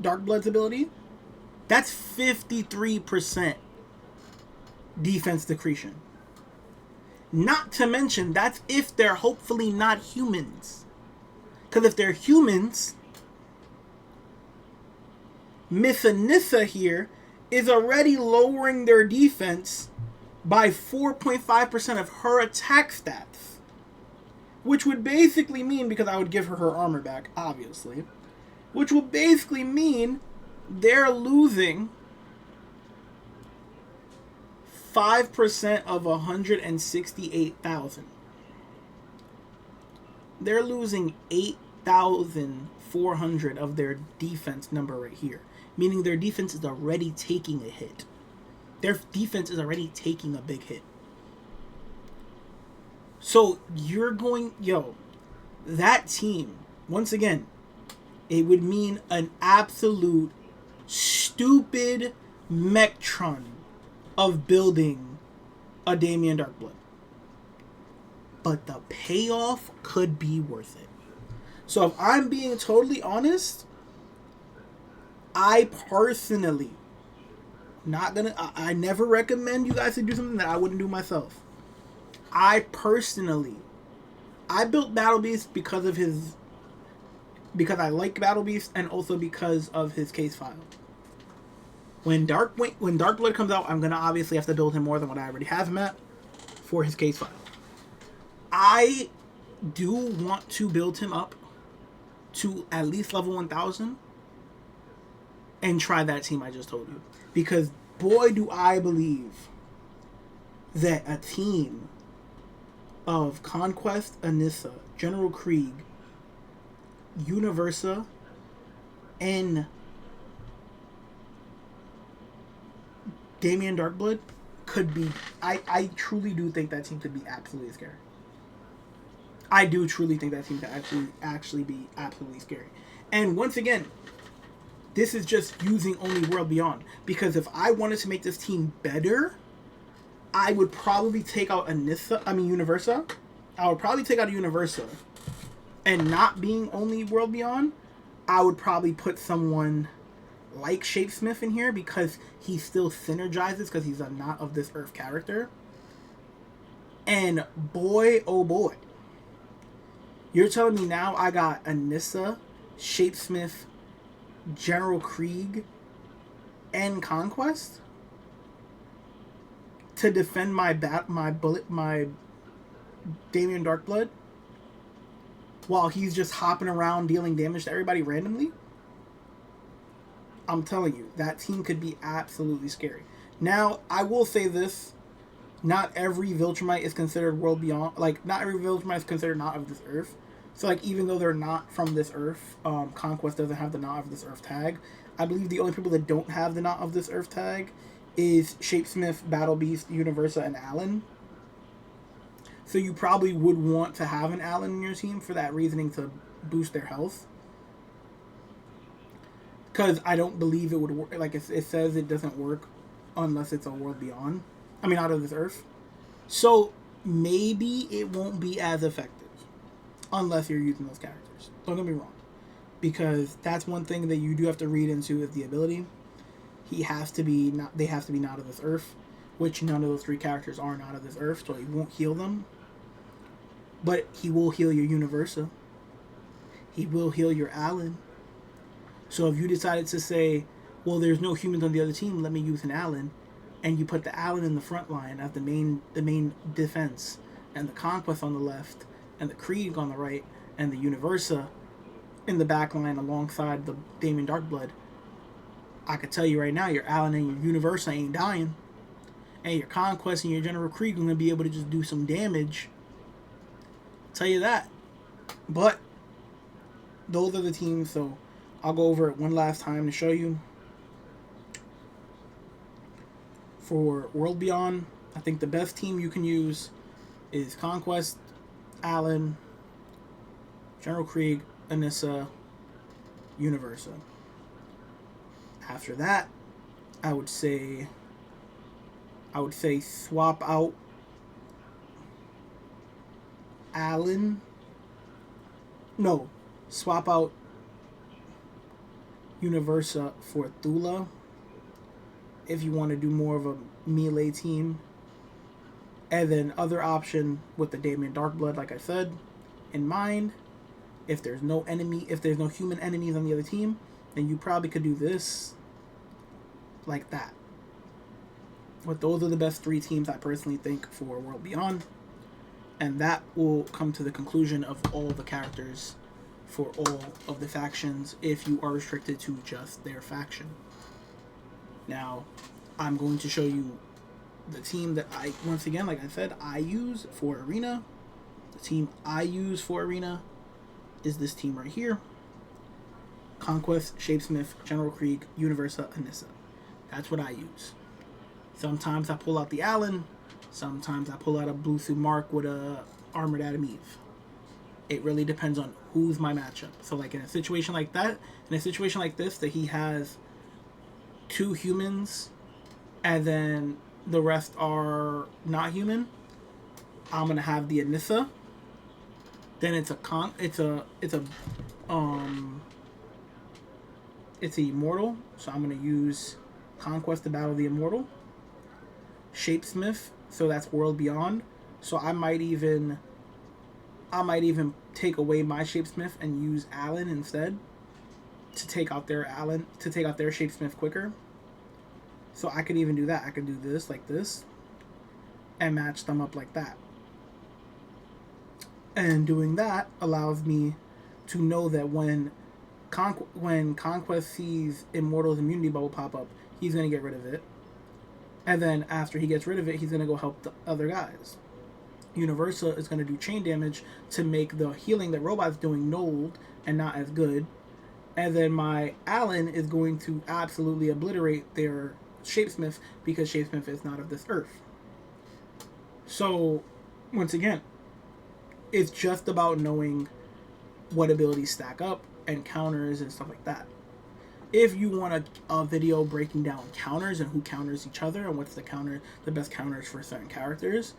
Darkblood's ability, that's 53% defense decretion. Not to mention, that's if they're hopefully not humans. Because if they're humans, Miss Anissa here is already lowering their defense by 4.5% of her attack stats. Which would basically mean, because I would give her armor back, obviously, which would basically mean they're losing 5% of 168,000. They're losing 8,400 of their defense number right here. Meaning their defense is already taking a hit. Their defense is already taking a big hit. So you're going, that team, once again, it would mean an absolute stupid Mectron of building a Damien Darkblood. But the payoff could be worth it. So if I'm being totally honest, I personally, I never recommend you guys to do something that I wouldn't do myself. I built Battle Beast because I like Battle Beast and also because of his case file. When Darkblood comes out, I'm going to obviously have to build him more than what I already have him at for his case file. I do want to build him up to at least level 1000 and try that team I just told you. Because boy do I believe that a team of Conquest, Anissa, General Krieg, Universa, and Damien Darkblood could be... I truly do think that team could be absolutely scary. I do truly think that team could actually be absolutely scary. And once again, this is just using only World Beyond. Because if I wanted to make this team better, I would probably take out Universa. I would probably take out Universa. And not being only World Beyond, I would probably put someone like Shapesmith in here because he still synergizes because he's a not of this earth character. And boy, oh boy. You're telling me now I got Anissa, Shapesmith, General Krieg, and Conquest to defend my Damien Darkblood while he's just hopping around dealing damage to everybody randomly? I'm telling you, that team could be absolutely scary. Now, I will say this. Not every Viltrumite is considered World Beyond. Like, not every Viltrumite is considered not of this earth. So, like, even though they're not from this earth, Conquest doesn't have the not of this earth tag. I believe the only people that don't have the not of this earth tag is Shapesmith, Battle Beast, Universa, and Allen. So you probably would want to have an Allen in your team for that reasoning to boost their health. Because I don't believe it would work. Like, it says it doesn't work unless it's a World Beyond. I mean, out of this earth. So, maybe it won't be as effective. Unless you're using those characters. Don't get me wrong. Because that's one thing that you do have to read into is the ability. They have to be not of this earth. Which none of those three characters are not of this earth. So, he won't heal them. But he will heal your Universa. He will heal your Allen. So if you decided to say, well, there's no humans on the other team, let me use an Allen, and you put the Allen in the front line as the main defense, and the Conquest on the left, and the Krieg on the right, and the Universa in the back line alongside the Damien Darkblood, I could tell you right now, your Allen and your Universa ain't dying. And your Conquest and your General Krieg are going to be able to just do some damage. I'll tell you that. But those are the teams, so I'll go over it one last time to show you. For World Beyond, I think the best team you can use is Conquest, Allen, General Krieg, Anissa, Universa. After that, I would say swap out Allen. No, swap out Universa for Thula if you want to do more of a melee team. And then other option with the Damien Darkblood, like I said, in mind. If there's no human enemies on the other team, then you probably could do this like that. But those are the best 3 teams I personally think for World Beyond. And that will come to the conclusion of all the characters for all of the factions if you are restricted to just their faction. Now, I'm going to show you the team that once again, like I said, I use for Arena. The team I use for Arena is this team right here. Conquest, Shapesmith, General Krieg, Universa, Anissa. That's what I use. Sometimes I pull out the Allen. Sometimes I pull out a Blue Suit Mark with a Armored Adam Eve. It really depends on who's my matchup. So like in a situation like that, in a situation like this, that he has 2 humans and then the rest are not human, I'm gonna have the Anissa. Then it's a Immortal, so I'm gonna use Conquest to battle the Immortal. Shapesmith, so that's World Beyond. So I might even take away my Shapesmith and use Allen instead to take out their Shapesmith quicker. So I could even do that. I could do this like this and match them up like that. And doing that allows me to know that when Conquest sees Immortal's immunity bubble pop up, he's going to get rid of it. And then after he gets rid of it, he's going to go help the other guys. Universa is going to do chain damage to make the healing that Robot's doing nulled and not as good. And then my Allen is going to absolutely obliterate their Shapesmith because Shapesmith is not of this earth. So, once again, it's just about knowing what abilities stack up and counters and stuff like that. If you want a video breaking down counters and who counters each other and what's the best counters for certain characters,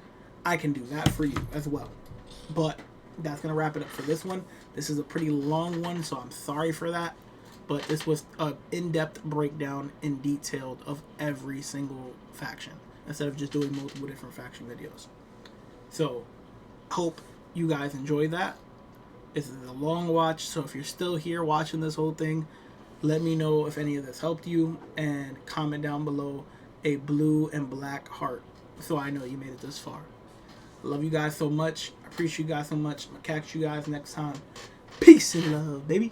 I can do that for you as well. But that's going to wrap it up for this one. This is a pretty long one, so I'm sorry for that. But this was an in-depth breakdown in detail of every single faction, instead of just doing multiple different faction videos. So, hope you guys enjoyed that. This is a long watch, so if you're still here watching this whole thing, let me know if any of this helped you, and comment down below a blue and black heart so I know you made it this far. Love you guys so much. I appreciate you guys so much. I'll catch you guys next time. Peace and love, baby.